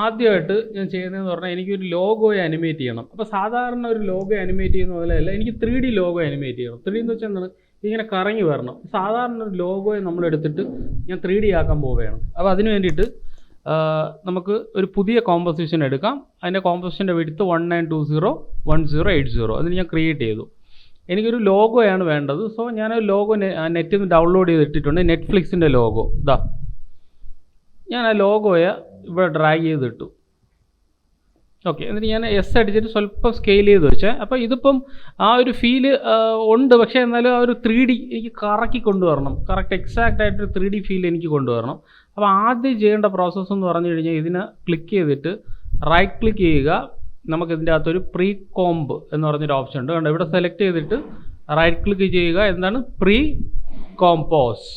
ആദ്യമായിട്ട് ഞാൻ ചെയ്യുന്നതെന്ന് പറഞ്ഞാൽ എനിക്കൊരു ലോഗോയെ അനിമേറ്റ് ചെയ്യണം. അപ്പോൾ സാധാരണ ഒരു ലോഗോ അനിമേറ്റ് ചെയ്യുന്ന പോലെയല്ല, എനിക്ക് 3D ലോഗോ അനിമേറ്റ് ചെയ്യണം. 3D എന്ന് വെച്ചാൽ എന്താണ്, ഇങ്ങനെ കറങ്ങി വരണം. സാധാരണ ഒരു ലോഗോയെ നമ്മൾ എടുത്തിട്ട് ഞാൻ 3D ആക്കാൻ പോവുകയാണ്. അപ്പോൾ അതിന് വേണ്ടിയിട്ട് നമുക്ക് ഒരു പുതിയ കോമ്പോസിഷൻ എടുക്കാം. അതിൻ്റെ കോമ്പോസിഷൻ്റെ വിഡ്ത്ത് 19201080. അതിന് ഞാൻ ക്രിയേറ്റ് ചെയ്തു. എനിക്കൊരു ലോഗോയാണ് വേണ്ടത്. സോ ഞാനൊരു ലോഗോ നെറ്റിൽ നിന്ന് ഡൗൺലോഡ് ചെയ്തിട്ടിട്ടുണ്ട്. നെറ്റ്ഫ്ലിക്സിൻ്റെ ലോഗോ ഇതാ. ഞാൻ ആ ലോഗോയെ ഇവിടെ ഡ്രാഗ് ചെയ്തിട്ടു. ഓക്കെ, എന്നിട്ട് ഞാൻ എസ് അടിച്ചിട്ട് സ്വല്പം സ്കെയിൽ ചെയ്ത് വെച്ചേ. അപ്പോൾ ഇതിപ്പം ആ ഒരു ഫീല് ഉണ്ട്, പക്ഷേ എന്നാലും ആ ഒരു 3D എനിക്ക് കറക്കി കൊണ്ടുവരണം. കറക്റ്റ് എക്സാക്റ്റ് ആയിട്ടൊരു 3D ഫീൽ എനിക്ക് കൊണ്ടുവരണം. അപ്പോൾ ആദ്യം ചെയ്യേണ്ട പ്രോസസ്സ് എന്ന് പറഞ്ഞു കഴിഞ്ഞാൽ ഇതിനെ ക്ലിക്ക് ചെയ്തിട്ട് റൈറ്റ് ക്ലിക്ക് ചെയ്യുക. നമുക്കിതിൻ്റെ അകത്തൊരു പ്രീ കോംബ് എന്ന് പറഞ്ഞൊരു ഓപ്ഷൻ ഉണ്ട്. കണ്ടോ, ഇവിടെ സെലക്ട് ചെയ്തിട്ട് റൈറ്റ് ക്ലിക്ക് ചെയ്യുക. എന്താണ് പ്രീ കോമ്പോസ്,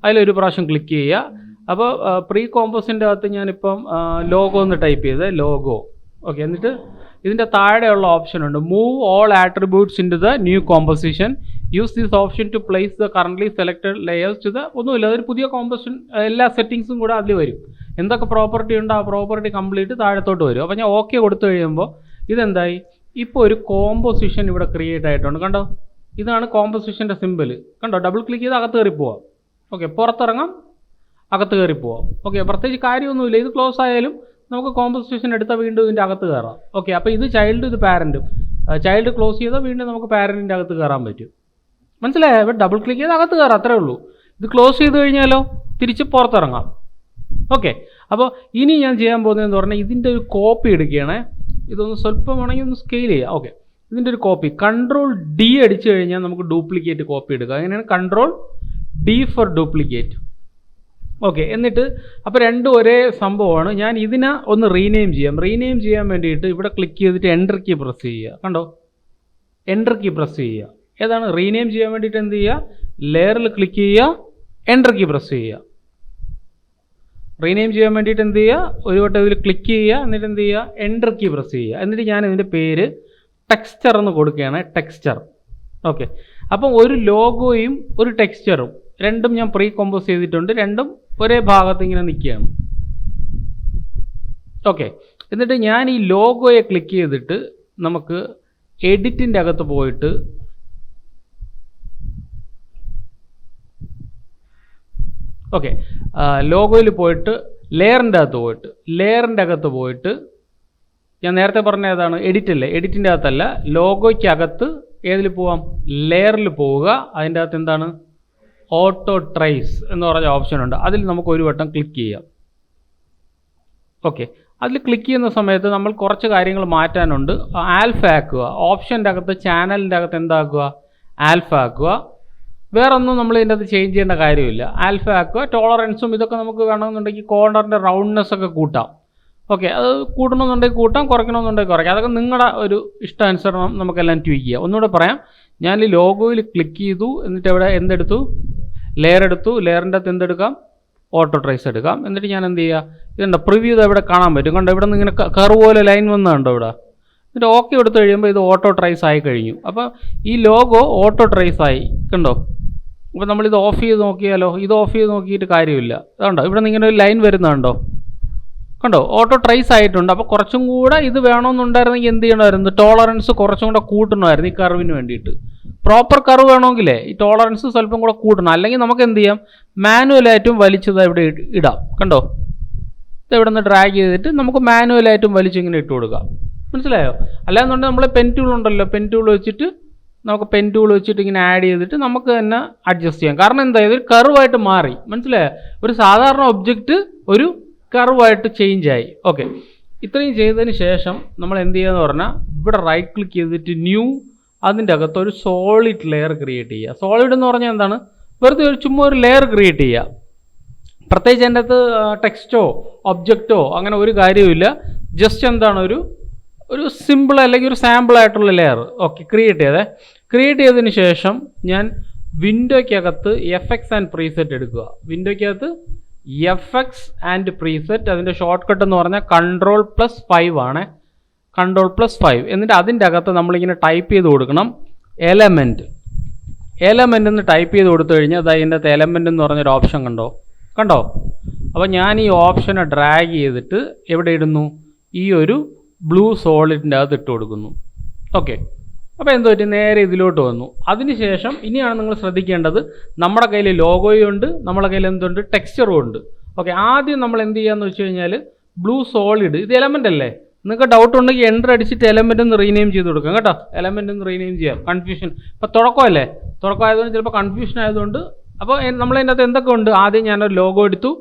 അതിലൊരു പ്രാവശ്യം ക്ലിക്ക് ചെയ്യുക. അപ്പോൾ പ്രീ കോമ്പോസിൻ്റെ അകത്ത് ഞാനിപ്പം ലോഗോ എന്ന് ടൈപ്പ് ചെയ്ത് ലോഗോ. ഓക്കെ, എന്നിട്ട് ഇതിൻ്റെ താഴെയുള്ള ഓപ്ഷൻ ഉണ്ട്, move all attributes into the new composition. Use this option to place the currently selected layers to the. ഒന്നുമില്ല, അതൊരു പുതിയ കോമ്പോസിഷൻ, എല്ലാ സെറ്റിങ്സും കൂടെ അതിൽ വരും. എന്തൊക്കെ പ്രോപ്പർട്ടി ഉണ്ട് ആ പ്രോപ്പർട്ടി കംപ്ലീറ്റ് താഴത്തോട്ട് വരും. അപ്പോൾ ഞാൻ ഓക്കെ കൊടുത്തു കഴിയുമ്പോൾ ഇതെന്തായി, ഇപ്പോൾ ഒരു കോമ്പോസിഷൻ ഇവിടെ ക്രിയേറ്റ് ആയിട്ടുണ്ട്. കണ്ടോ, ഇതാണ് കോമ്പോസിഷൻ്റെ സിമ്പിൾ. കണ്ടോ, ഡബിൾ ക്ലിക്ക് ചെയ്ത് അകത്ത് കയറി പോവാം. ഓക്കെ, പുറത്തിറങ്ങാം, അകത്ത് കയറി പോവാം. ഓക്കെ, പ്രത്യേകിച്ച് കാര്യമൊന്നുമില്ല. ഇത് ക്ലോസ് ആയാലും നമുക്ക് കോമ്പോസിഷൻ എടുത്താൽ വീണ്ടും ഇതിൻ്റെ അകത്ത് കയറാം. ഓക്കെ, അപ്പോൾ ഇത് ചൈൽഡ്, ഇത് പാരൻറ്റും. ചൈൽഡ് ക്ലോസ് ചെയ്താൽ വീണ്ടും നമുക്ക് പാരൻറ്റിൻ്റെ അകത്ത് കയറാൻ പറ്റും. മനസ്സിലായോ? ഇവിടെ ഡബിൾ ക്ലിക്ക് ചെയ്ത് അകത്ത് കയറാം, അത്രേ ഉള്ളൂ. ഇത് ക്ലോസ് ചെയ്ത് കഴിഞ്ഞാലോ തിരിച്ച് പുറത്തിറങ്ങാം. ഓക്കെ, അപ്പോൾ ഇനി ഞാൻ ചെയ്യാൻ പോകുന്നതെന്ന് പറഞ്ഞാൽ ഇതിൻ്റെ ഒരു കോപ്പി എടുക്കുകയാണേ. ഇതൊന്ന് സ്വല്പം വേണമെങ്കിൽ ഒന്ന് സ്കെയിൽ ചെയ്യാം. ഓക്കെ, ഇതിൻ്റെ ഒരു കോപ്പി Ctrl+D അടിച്ചു കഴിഞ്ഞാൽ നമുക്ക് ഡ്യൂപ്ലിക്കേറ്റ് കോപ്പി എടുക്കാം. അങ്ങനെയാണ് Ctrl+D ഫോർ ഡ്യൂപ്ലിക്കേറ്റ്. ഓക്കെ, എന്നിട്ട് അപ്പോൾ രണ്ടും ഒരേ സംഭവമാണ്. ഞാൻ ഇതിനെ ഒന്ന് റീനെയിം ചെയ്യാം. റീനെയിം ചെയ്യാൻ വേണ്ടിയിട്ട് ഇവിടെ ക്ലിക്ക് ചെയ്തിട്ട് എൻ്റർ കീ പ്രസ് ചെയ്യുക. കണ്ടോ, എൻ്റർ കീ പ്രസ് ചെയ്യുക. ഏതാണ് റീനെയിം ചെയ്യാൻ വേണ്ടിയിട്ട് എന്ത് ചെയ്യുക, ലെയറിൽ ക്ലിക്ക് ചെയ്യുക, എൻ്റർ കീ പ്രസ് ചെയ്യുക. റീനെയിം ചെയ്യാൻ വേണ്ടിയിട്ട് എന്ത് ചെയ്യുക, ഒരു വട്ടം ഇതിൽ ക്ലിക്ക് ചെയ്യുക, എന്നിട്ട് എന്ത് ചെയ്യുക, എൻ്റർ കീ പ്രസ് ചെയ്യുക. എന്നിട്ട് ഞാൻ ഇതിൻ്റെ പേര് ടെക്സ്ചർ എന്ന് കൊടുക്കുകയാണ്, ടെക്സ്ചർ. ഓക്കെ, അപ്പം ഒരു ലോഗോയും ഒരു ടെക്സ്ചറും രണ്ടും ഞാൻ പ്രീ കോമ്പോസ് ചെയ്തിട്ടുണ്ട്. രണ്ടും ഒരേ ഭാഗത്ത് ഇങ്ങനെ നിൽക്കുകയാണ്. ഓക്കെ, എന്നിട്ട് ഞാൻ ഈ ലോഗോയെ ക്ലിക്ക് ചെയ്തിട്ട് നമുക്ക് എഡിറ്റിൻ്റെ അകത്ത് പോയിട്ട് ഓക്കെ ലോഗോയിൽ പോയിട്ട് ലെയറിൻ്റെ അകത്ത് പോയിട്ട് ഞാൻ നേരത്തെ പറഞ്ഞ ഏതാണ്, എഡിറ്റ് അല്ലേ, എഡിറ്റിൻ്റെ അകത്തല്ല, ലോഗോയ്ക്കകത്ത് ഏതിൽ പോവാം, ലെയറിൽ പോവുക. അതിൻ്റെ അകത്ത് എന്താണ്, ഓട്ടോ ട്രേസ് എന്ന് പറഞ്ഞ ഓപ്ഷൻ ഉണ്ട്. അതിൽ നമുക്ക് ഒരു വട്ടം ക്ലിക്ക് ചെയ്യാം. ഓക്കെ, അതിൽ ക്ലിക്ക് ചെയ്യുന്ന സമയത്ത് നമ്മൾ കുറച്ച് കാര്യങ്ങൾ മാറ്റാനുണ്ട്. ആൽഫ ആക്കുക. ഓപ്ഷൻ്റെ അകത്ത് ചാനലിൻ്റെ അകത്ത് എന്താക്കുക, ആൽഫ ആക്കുക. വേറൊന്നും നമ്മൾ ഇതിൻ്റെ അകത്ത് ചേഞ്ച് ചെയ്യേണ്ട കാര്യമില്ല. ആൽഫ ആക്കുക. ടോളറൻസും ഇതൊക്കെ നമുക്ക് വേണമെന്നുണ്ടെങ്കിൽ കോർണറിൻ്റെ റൗണ്ട്നെസ് ഒക്കെ കൂട്ടാം. ഓക്കെ, അത് കൂട്ടണമെന്നുണ്ടെങ്കിൽ കൂട്ടാം, കുറയ്ക്കണമെന്നുണ്ടെങ്കിൽ കുറയ്ക്കാം. അതൊക്കെ നിങ്ങളുടെ ഒരു ഇഷ്ടാനുസരണം നമുക്കെല്ലാം ട്വീക്ക് ചെയ്യാം. ഒന്നുകൂടെ പറയാം, ഞാൻ ഈ ലോഗോയിൽ ക്ലിക്ക് ചെയ്തു. എന്നിട്ട് ഇവിടെ എന്തെടുത്തു, ലെയർ എടുത്തു. ലെയറിൻ്റെ അകത്ത് എന്തെടുക്കാം, ഓട്ടോ ട്രേസ് എടുക്കാം. എന്നിട്ട് ഞാൻ എന്ത് ചെയ്യുക, ഇതുണ്ട് പ്രിവ്യൂ ഇവിടെ കാണാൻ പറ്റും. കണ്ടോ, ഇവിടെ നിന്ന് ഇങ്ങനെ കർവ് പോലെ ലൈൻ വന്നുണ്ടോ ഇവിടെ. എന്നിട്ട് ഓക്കെ എടുത്തു കഴിയുമ്പോൾ ഇത് ഓട്ടോ ട്രേസ് ആയി കഴിഞ്ഞു. അപ്പോൾ ഈ ലോഗോ ഓട്ടോ ട്രേസ് ആയി. കണ്ടോ, അപ്പോൾ നമ്മളിത് ഓഫ് ചെയ്ത് നോക്കിയാലോ, ഇത് ഓഫ് ചെയ്ത് നോക്കിയിട്ട് കാര്യമില്ല. അതുകൊണ്ടോ ഇവിടെ നിന്ന് ഇങ്ങനെ ഒരു ലൈൻ വരുന്നുണ്ടോ, കണ്ടോ, ഓട്ടോ ട്രേസ് ആയിട്ടുണ്ട്. അപ്പോൾ കുറച്ചും കൂടെ ഇത് വേണമെന്നുണ്ടായിരുന്നെങ്കിൽ എന്ത് ചെയ്യണമായിരുന്നു, ടോളറൻസ് കുറച്ചും കൂടെ കൂട്ടണമായിരുന്നു ഈ കർവിന് വേണ്ടിയിട്ട്. പ്രോപ്പർ കർവ് വേണമെങ്കിലേ ഈ ടോളറൻസ് സ്വല്പം കൂടെ കൂട്ടണം. അല്ലെങ്കിൽ നമുക്ക് എന്ത് ചെയ്യാം, മാനുവലായിട്ടും വലിച്ചത് ഇവിടെ ഇടാം. കണ്ടോ, ഇത് ഇവിടെ നിന്ന് ഡ്രാഗ് ചെയ്തിട്ട് നമുക്ക് മാനുവലായിട്ടും വലിച്ചിങ്ങനെ ഇട്ട് കൊടുക്കാം. മനസ്സിലായോ? അല്ലാന്നുണ്ടെങ്കിൽ നമ്മൾ പെൻ ടൂൾ ഉണ്ടല്ലോ, പെൻ ടൂൾ വെച്ചിട്ട് നമുക്ക് പെൻ ടൂൾ വെച്ചിട്ട് ഇങ്ങനെ ആഡ് ചെയ്തിട്ട് നമുക്ക് തന്നെ അഡ്ജസ്റ്റ് ചെയ്യാം. കാരണം എന്താ, ഇതൊരു കർവായിട്ട് മാറി. മനസ്സിലായോ? ഒരു സാധാരണ ഒബ്ജക്റ്റ് ഒരു കർവായിട്ട് ചേഞ്ച് ആയി. ഓക്കെ, ഇത്രയും ചെയ്തതിന് ശേഷം നമ്മൾ എന്ത് ചെയ്യുകയെന്ന് പറഞ്ഞാൽ ഇവിടെ റൈറ്റ് ക്ലിക്ക് ചെയ്തിട്ട് ന്യൂ, അതിൻ്റെ അകത്ത് ഒരു സോളിഡ് ലെയർ ക്രിയേറ്റ് ചെയ്യുക. സോളിഡ് എന്ന് പറഞ്ഞാൽ എന്താണ്, വെറുതെ ചുമ്മാ ഒരു ലെയർ ക്രിയേറ്റ് ചെയ്യുക. പ്രത്യേകിച്ച് അതിൻ്റെ അകത്ത് ടെക്സ്റ്റോ ഒബ്ജക്റ്റോ അങ്ങനെ ഒരു കാര്യവുമില്ല. ജസ്റ്റ് എന്താണ്, ഒരു സിമ്പിൾ അല്ലെങ്കിൽ ഒരു സാമ്പിളായിട്ടുള്ള ലെയർ. ഓക്കെ, ക്രിയേറ്റ് ചെയ്തതിന് ശേഷം ഞാൻ വിൻഡോയ്ക്കകത്ത് എഫക്ട്സ് ആൻഡ് പ്രീസെറ്റ് എടുക്കുക. വിൻഡോയ്ക്കകത്ത് എഫക്ട്സ് ആൻഡ് പ്രീസെറ്റ്, അതിൻ്റെ ഷോർട്ട് കട്ട് എന്ന് പറഞ്ഞാൽ Ctrl+5 ആണ്. Ctrl+5. എന്നിട്ട് അതിൻ്റെ അകത്ത് നമ്മളിങ്ങനെ ടൈപ്പ് ചെയ്ത് കൊടുക്കണം എലമെൻറ്റ് എന്ന് ടൈപ്പ് ചെയ്ത് കൊടുത്തു കഴിഞ്ഞാൽ അതിൻ്റെ അകത്ത് എലമെൻറ്റ് എന്ന് പറഞ്ഞൊരു ഓപ്ഷൻ കണ്ടോ. അപ്പോൾ ഞാൻ ഈ ഓപ്ഷനെ ഡ്രാഗ് ചെയ്തിട്ട് എവിടെ ഇടുന്നു? ഈ ഒരു ബ്ലൂ സോളിഡിൻ്റെ അകത്ത് ഇട്ട് കൊടുക്കുന്നു. ഓക്കെ, അപ്പോൾ എന്ത് പറ്റി? നേരെ ഇതിലോട്ട് വന്നു. അതിനുശേഷം ഇനിയാണ് നിങ്ങൾ ശ്രദ്ധിക്കേണ്ടത്, നമ്മുടെ കയ്യിൽ ലോഗോയും ഉണ്ട്, നമ്മുടെ കയ്യിൽ എന്തുണ്ട്? ടെക്സ്ചറും ഉണ്ട്. ഓക്കെ, ആദ്യം നമ്മൾ എന്ത് ചെയ്യാന്ന് വെച്ച് കഴിഞ്ഞാൽ ബ്ലൂ സോളിഡ്, ഇത് എലമെൻ്റ് അല്ലേ? നിങ്ങൾക്ക് ഡൗട്ട് ഉണ്ടെങ്കിൽ എൻ്റർ അടിച്ചിട്ട് എലമെൻ്റ് ഒന്ന് റീനെയിം ചെയ്ത് കൊടുക്കാം കേട്ടോ. എലമെൻ്റ് ഒന്ന് റീനെയിം ചെയ്യാം, കൺഫ്യൂഷൻ. ഇപ്പോൾ തുടക്കമല്ലേ, തുടക്കമായതുകൊണ്ട് ചിലപ്പോൾ കൺഫ്യൂഷൻ ആയതുകൊണ്ട്. അപ്പോൾ നമ്മളതിൻ്റെ അകത്ത് എന്തൊക്കെ ഉണ്ട്? ആദ്യം ഞാനൊരു ലോഗോ എടുത്തു,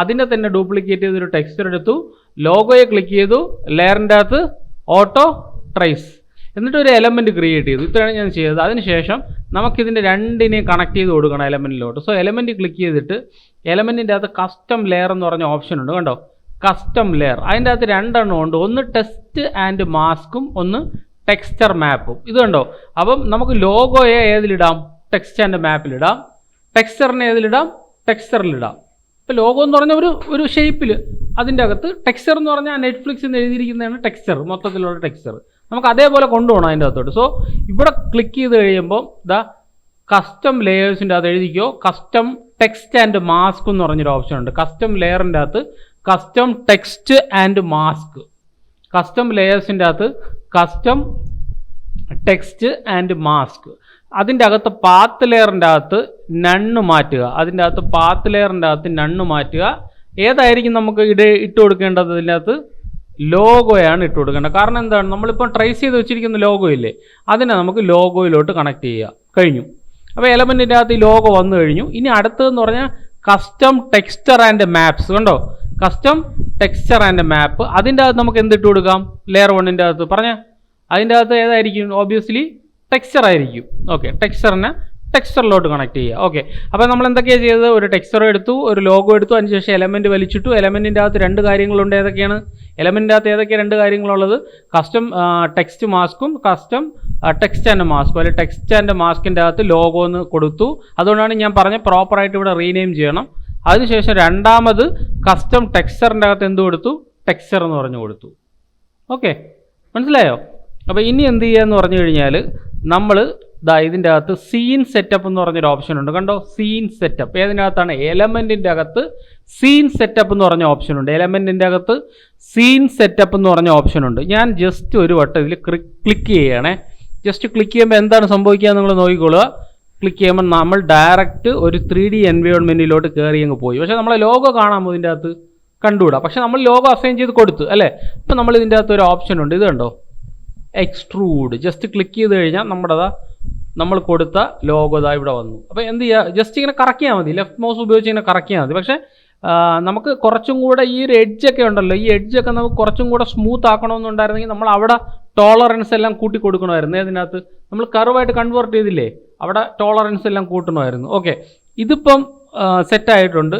അതിനെ തന്നെ ഡ്യൂപ്ലിക്കേറ്റ് ചെയ്തൊരു ടെക്സ്ചർ എടുത്തു, ലോഗോയെ ക്ലിക്ക് ചെയ്തു, ലെയറിൻ്റെ അകത്ത് ഓട്ടോ ട്രേസ്, എന്നിട്ട് ഒരു എലമെൻറ്റ് ക്രിയേറ്റ് ചെയ്തു. ഇത്രയാണ് ഞാൻ ചെയ്തത്. അതിനുശേഷം നമുക്കിതിൻ്റെ രണ്ടിനെയും കണക്ട് ചെയ്ത് കൊടുക്കണം എലമെൻറ്റിലോട്ട്. സോ എലമെൻറ്റ് ക്ലിക്ക് ചെയ്തിട്ട് എലമെൻറ്റിൻ്റെ അകത്ത് കസ്റ്റം ലെയർ എന്ന് പറഞ്ഞ ഓപ്ഷൻ ഉണ്ട് കണ്ടോ, കസ്റ്റം ലെയർ. അതിൻ്റെ അകത്ത് രണ്ടെണ്ണം ഉണ്ട്, ഒന്ന് ടെക്സ്റ്റ് ആൻഡ് മാസ്കും ഒന്ന് ടെക്സ്ചർ മാപ്പും. ഇത് കണ്ടോ. അപ്പം നമുക്ക് ലോഗോയെ ഏതിലിടാം? Text and മാപ്പിലിടാം. ടെക്സ്ചറിനെ ഏതിലിടാം? ടെക്സ്ചറിലിടാം. ഇപ്പോൾ ലോഗോ എന്ന് പറഞ്ഞാൽ ഒരു ഷേപ്പിൽ, അതിൻ്റെ അകത്ത് ടെക്സ്ചർ എന്ന് പറഞ്ഞാൽ നെറ്റ്ഫ്ലിക്സിൽ നിന്ന് എഴുതിയിരിക്കുന്നതാണ് ടെക്സ്ചർ, മൊത്തത്തിലുള്ള ടെക്സ്ചർ. നമുക്ക് അതേപോലെ കൊണ്ടുപോകണം അതിൻ്റെ അകത്തോട്ട്. സോ ഇവിടെ ക്ലിക്ക് ചെയ്ത് കഴിയുമ്പോൾ ദാ കസ്റ്റം ലെയേഴ്സിൻ്റെ അകത്ത് എഴുതിക്കോ, കസ്റ്റം ടെക്സ്റ്റ് ആൻഡ് മാസ്ക് എന്ന് പറഞ്ഞൊരു ഓപ്ഷൻ ഉണ്ട്. കസ്റ്റം ലെയറിൻ്റെ അകത്ത് custom text and mask, custom ലെയേഴ്സിൻ്റെ അകത്ത് കസ്റ്റം ടെക്സ്റ്റ് ആൻഡ് മാസ്ക്. അതിൻ്റെ അകത്ത് പാത്ത് ലെയറിൻ്റെ അകത്ത് നണ്ണ് മാറ്റുക, അതിൻ്റെ അകത്ത് പാത്ത് ലെയറിൻ്റെ അകത്ത് നണ്ണ് മാറ്റുക. ഏതായിരിക്കും നമുക്ക് ഇട്ട് കൊടുക്കേണ്ടത്? ഇതിൻ്റെ അകത്ത് ലോഗോയാണ് ഇട്ട് കൊടുക്കേണ്ടത്. കാരണം എന്താണ്? നമ്മളിപ്പോൾ ട്രേസ് ചെയ്ത് വെച്ചിരിക്കുന്ന ലോഗോ ഇല്ലേ, അതിനെ നമുക്ക് ലോഗോയിലോട്ട് കണക്ട് ചെയ്യുക. കഴിഞ്ഞു. അപ്പോൾ എലമെൻറ്റിൻ്റെ അകത്ത് ഈ ലോഗോ വന്നു കഴിഞ്ഞു. ഇനി അടുത്തതെന്ന് പറഞ്ഞാൽ കസ്റ്റം ടെക്സ്ചർ ആൻഡ് മാപ്സ്. കണ്ടോ, കസ്റ്റം ടെക്സ്ചർ ആൻഡ് മാപ്പ്. അതിൻ്റെ അകത്ത് നമുക്ക് എന്തിട്ട് കൊടുക്കാം? ലെയർ 1ൻ്റെ അകത്ത് പറഞ്ഞാൽ അതിൻ്റെ അകത്ത് ഏതായിരിക്കും? ഓബ്വിയസ്ലി ടെക്സ്ചർ ആയിരിക്കും. ഓക്കെ, ടെക്സ്ചറിനെ ടെക്സ്ചറിലോട്ട് കണക്ട് ചെയ്യുക. ഓക്കെ, അപ്പോൾ നമ്മൾ എന്തൊക്കെയാണ് ചെയ്തത്? ഒരു ടെക്സ്ചർ എടുത്തു, ഒരു ലോഗോ എടുത്തു, അതിനുശേഷം എലമെൻറ്റ് വലിച്ചിട്ടു. എലമെൻറ്റിൻ്റെ അകത്ത് രണ്ട് കാര്യങ്ങളുണ്ട്. ഏതൊക്കെയാണ് എലമെൻറ്റിൻ്റെ അകത്ത്? ഏതൊക്കെയാണ് രണ്ട് കാര്യങ്ങളുള്ളത്? കസ്റ്റം ടെക്സ്റ്റ് മാസ്കും കസ്റ്റം ടെക്സ്റ്റ് ആൻഡ് മാസ്കും. അല്ലെങ്കിൽ ടെക്സ്റ്റ് ആൻഡ് മാസ്കിൻ്റെ അകത്ത് ലോഗോ എന്ന് കൊടുത്തു. അതുകൊണ്ടാണ് ഞാൻ പറഞ്ഞ പ്രോപ്പറായിട്ട് ഇവിടെ റീനെയിം ചെയ്യണം. അതിനുശേഷം രണ്ടാമത് കസ്റ്റം ടെക്സ്ചറിൻ്റെ അകത്ത് എന്ത് കൊടുത്തു? ടെക്സ്ചർ എന്ന് പറഞ്ഞു കൊടുത്തു. ഓക്കെ, മനസ്സിലായോ? അപ്പോൾ ഇനി എന്ത് ചെയ്യുക എന്ന് പറഞ്ഞു കഴിഞ്ഞാൽ നമ്മൾ ഇതിൻ്റെ അകത്ത് സീൻ സെറ്റപ്പ് എന്ന് പറഞ്ഞൊരു ഓപ്ഷൻ ഉണ്ട്. കണ്ടോ, സീൻ സെറ്റപ്പ്. ഏതിൻ്റെ അകത്താണ്? എലമെൻറ്റിൻ്റെ അകത്ത് സീൻ സെറ്റപ്പ് എന്ന് പറഞ്ഞ ഓപ്ഷൻ ഉണ്ട്. എലമെൻറ്റിൻ്റെ അകത്ത് സീൻ സെറ്റപ്പ് എന്ന് പറഞ്ഞ ഓപ്ഷൻ ഉണ്ട്. ഞാൻ ജസ്റ്റ് ഒരു വട്ടം ഇതിൽ ക്ലിക്ക് ചെയ്യണേ. ജസ്റ്റ് ക്ലിക്ക് ചെയ്യുമ്പോൾ എന്താണ് സംഭവിക്കുക നിങ്ങൾ നോക്കിക്കൊള്ളുക. ക്ലിക്ക് ചെയ്യുമ്പോൾ നമ്മൾ ഡയറക്റ്റ് ഒരു 3D എൻവയോൺമെൻറ്റിലോട്ട് കയറി അങ്ങ് പോയി. പക്ഷേ നമ്മളെ ലോഗോ കാണാമോ ഇതിൻ്റെ അകത്ത്? കണ്ടുകൂടാ. പക്ഷേ നമ്മൾ ലോഗോ അസൈൻ ചെയ്ത് കൊടുത്തു അല്ലേ. അപ്പോൾ നമ്മൾ ഇതിൻ്റെ അകത്ത് ഒരു ഓപ്ഷൻ ഉണ്ട്. ഇത് കണ്ടോ, എക്സ്ട്രൂഡ്. ജസ്റ്റ് ക്ലിക്ക് ചെയ്ത് കഴിഞ്ഞാൽ നമ്മൾ കൊടുത്ത ലോഗോ ഇവിടെ വന്നു. അപ്പോൾ എന്ത് ചെയ്യുക? ജസ്റ്റ് ഇങ്ങനെ കറക്കിയാൽ മതി, ലെഫ്റ്റ് മൗസ് ഉപയോഗിച്ച് ഇങ്ങനെ കറക്കിയാൽ മതി. പക്ഷേ നമുക്ക് കുറച്ചും കൂടെ ഈ ഒരു എഡ്ജൊക്കെ ഉണ്ടല്ലോ, ഈ എഡ്ജൊക്കെ നമുക്ക് കുറച്ചും കൂടെ സ്മൂത്ത് ആക്കണമെന്നുണ്ടായിരുന്നെങ്കിൽ നമ്മൾ അവിടെ ടോളറൻസ് എല്ലാം കൂട്ടി കൊടുക്കണമായിരുന്നു. ഇതിനകത്ത് നമ്മൾ കർവായിട്ട് കൺവേർട്ട് ചെയ്തില്ലേ, അവിടെ ടോളറൻസ് എല്ലാം കൂട്ടണമായിരുന്നു. ഓക്കെ, ഇതിപ്പം സെറ്റായിട്ടുണ്ട്.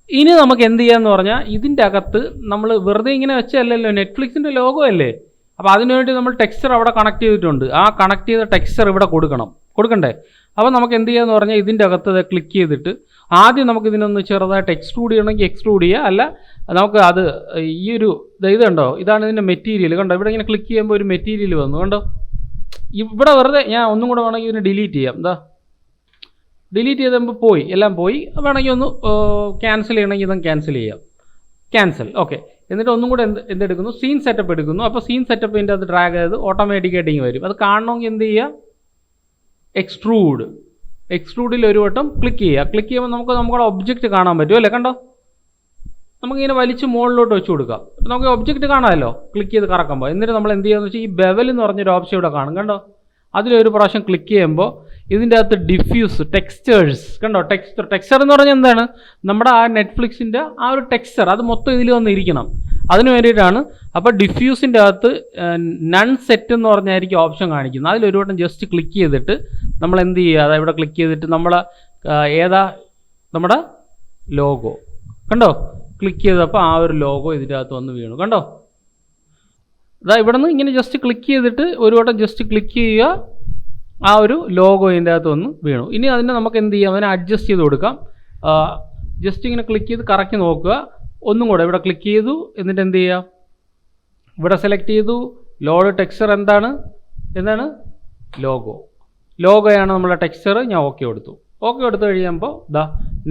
ഇനി നമുക്ക് എന്ത് ചെയ്യാന്ന് പറഞ്ഞാൽ ഇതിൻ്റെ അകത്ത് നമ്മൾ വെറുതെ ഇങ്ങനെ വെച്ചല്ലല്ലോ, നെറ്റ്ഫ്ലിക്സിൻ്റെ ലോഗോ അല്ലേ. അപ്പോൾ അതിനുവേണ്ടി നമ്മൾ ടെക്സ്ചർ അവിടെ കണക്ട് ചെയ്തിട്ടുണ്ട്. ആ കണക്ട് ചെയ്ത ടെക്സ്ചർ ഇവിടെ കൊടുക്കണ്ടേ. അപ്പോൾ നമുക്ക് എന്ത് ചെയ്യാന്ന് പറഞ്ഞാൽ ഇതിൻ്റെ അകത്ത് ക്ലിക്ക് ചെയ്തിട്ട് ആദ്യം നമുക്ക് ഇതിനൊന്ന് ചെറുതായിട്ട് എക്സ്ട്രൂഡ് ചെയ്യണമെങ്കിൽ എക്സ്ട്രൂഡ് ചെയ്യുക. അല്ല നമുക്ക് അത് ഈ ഒരു ഇത് കണ്ടോ, ഇതാണ് ഇതിൻ്റെ മെറ്റീരിയൽ. കണ്ടോ, ഇവിടെ ഇങ്ങനെ ക്ലിക്ക് ചെയ്യുമ്പോൾ ഒരു മെറ്റീരിയൽ വന്നു. കണ്ടോ, ഇവിടെ വെറുതെ ഞാൻ ഒന്നും കൂടെ വേണമെങ്കിൽ ഇതിനെ ഡിലീറ്റ് ചെയ്യാം. ഡിലീറ്റ് ചെയ്തുമ്പോൾ എല്ലാം പോയി. വേണമെങ്കിൽ ഒന്ന് ക്യാൻസൽ ചെയ്യണമെങ്കിൽ ഇതും ക്യാൻസൽ ചെയ്യാം. ക്യാൻസൽ. ഓക്കെ, എന്നിട്ട് ഒന്നും കൂടെ എന്തെടുക്കുന്നു? സീൻ സെറ്റപ്പ് എടുക്കുന്നു. അപ്പോൾ സീൻ സെറ്റപ്പിൻ്റെ അത് ഡ്രാഗ് ചെയ്ത് ഓട്ടോമാറ്റിക്കായിട്ട് ഇങ്ങനെ വരും. അത് കാണണമെങ്കിൽ എന്ത് ചെയ്യുക? എക്സ്ട്രൂഡിൽ ഒരു വട്ടം ക്ലിക്ക് ചെയ്യുക. ക്ലിക്ക് ചെയ്യുമ്പോൾ നമ്മുടെ ഒബ്ജക്റ്റ് കാണാൻ പറ്റും അല്ലേ. കണ്ടോ, നമുക്കിങ്ങനെ വലിച്ച് മുകളിലോട്ട് വെച്ച് കൊടുക്കാം. അപ്പോൾ നമുക്ക് ഒബ്ജക്റ്റ് കാണാമല്ലോ ക്ലിക്ക് ചെയ്ത് കറക്കുമ്പോൾ. എന്നിട്ട് നമ്മൾ എന്ത് ചെയ്യുകയെന്ന് വെച്ചാൽ ഈ ബെവൽ എന്ന് പറഞ്ഞൊരു ഓപ്ഷൻ ഇവിടെ കാണും. കണ്ടോ, അതിലൊരു പ്രാവശ്യം ക്ലിക്ക് ചെയ്യുമ്പോൾ ഇതിൻ്റെ അകത്ത് ഡിഫ്യൂസ് ടെക്സ്ചേഴ്സ്. കണ്ടോ, ടെക്സ്ചർ എന്ന് പറഞ്ഞാൽ എന്താണ്? നമ്മുടെ ആ നെറ്റ്ഫ്ലിക്സിൻ്റെ ആ ഒരു ടെക്സ്ചർ അത് മൊത്തം ഇതിൽ വന്നിരിക്കണം. അതിന് വേണ്ടിയിട്ടാണ്. അപ്പോൾ ഡിഫ്യൂസിൻ്റെ അകത്ത് നൺ സെറ്റ് എന്ന് പറഞ്ഞായിരിക്കും ഓപ്ഷൻ കാണിക്കുന്നത്. അതിലൊരു വട്ടം ജസ്റ്റ് ക്ലിക്ക് ചെയ്തിട്ട് നമ്മൾ എന്ത് ചെയ്യുക? അതായത് ഇവിടെ ക്ലിക്ക് ചെയ്തിട്ട് നമ്മുടെ ലോഗോ കണ്ടോ, ക്ലിക്ക് ചെയ്തപ്പോൾ ആ ഒരു ലോഗോ ഇതിൻ്റെ അകത്ത് വന്ന് വീണു. കണ്ടോ, ഇവിടെ നിന്ന് ഇങ്ങനെ ജസ്റ്റ് ക്ലിക്ക് ചെയ്തിട്ട് ഒരു വട്ടം ജസ്റ്റ് ക്ലിക്ക് ചെയ്യുക, ആ ഒരു ലോഗോ ഇതിൻ്റെ അകത്ത് വന്ന് വീണു. ഇനി അതിനെ നമുക്ക് എന്ത് ചെയ്യാം? അതിനെ അഡ്ജസ്റ്റ് ചെയ്ത് കൊടുക്കാം. ജസ്റ്റ് ഇങ്ങനെ ക്ലിക്ക് ചെയ്ത് കറക്കി നോക്കുക. ഒന്നും കൂടെ ഇവിടെ ക്ലിക്ക് ചെയ്തു, എന്നിട്ട് എന്ത് ചെയ്യുക? ഇവിടെ സെലക്ട് ചെയ്തു. ലോഡ് ടെക്സ്ചർ എന്താണ്? ലോഗോയാണ് നമ്മളെ ടെക്സ്ചർ. ഞാൻ ഓക്കെ കൊടുത്തു. ഓക്കെ കൊടുത്തു കഴിയുമ്പോൾ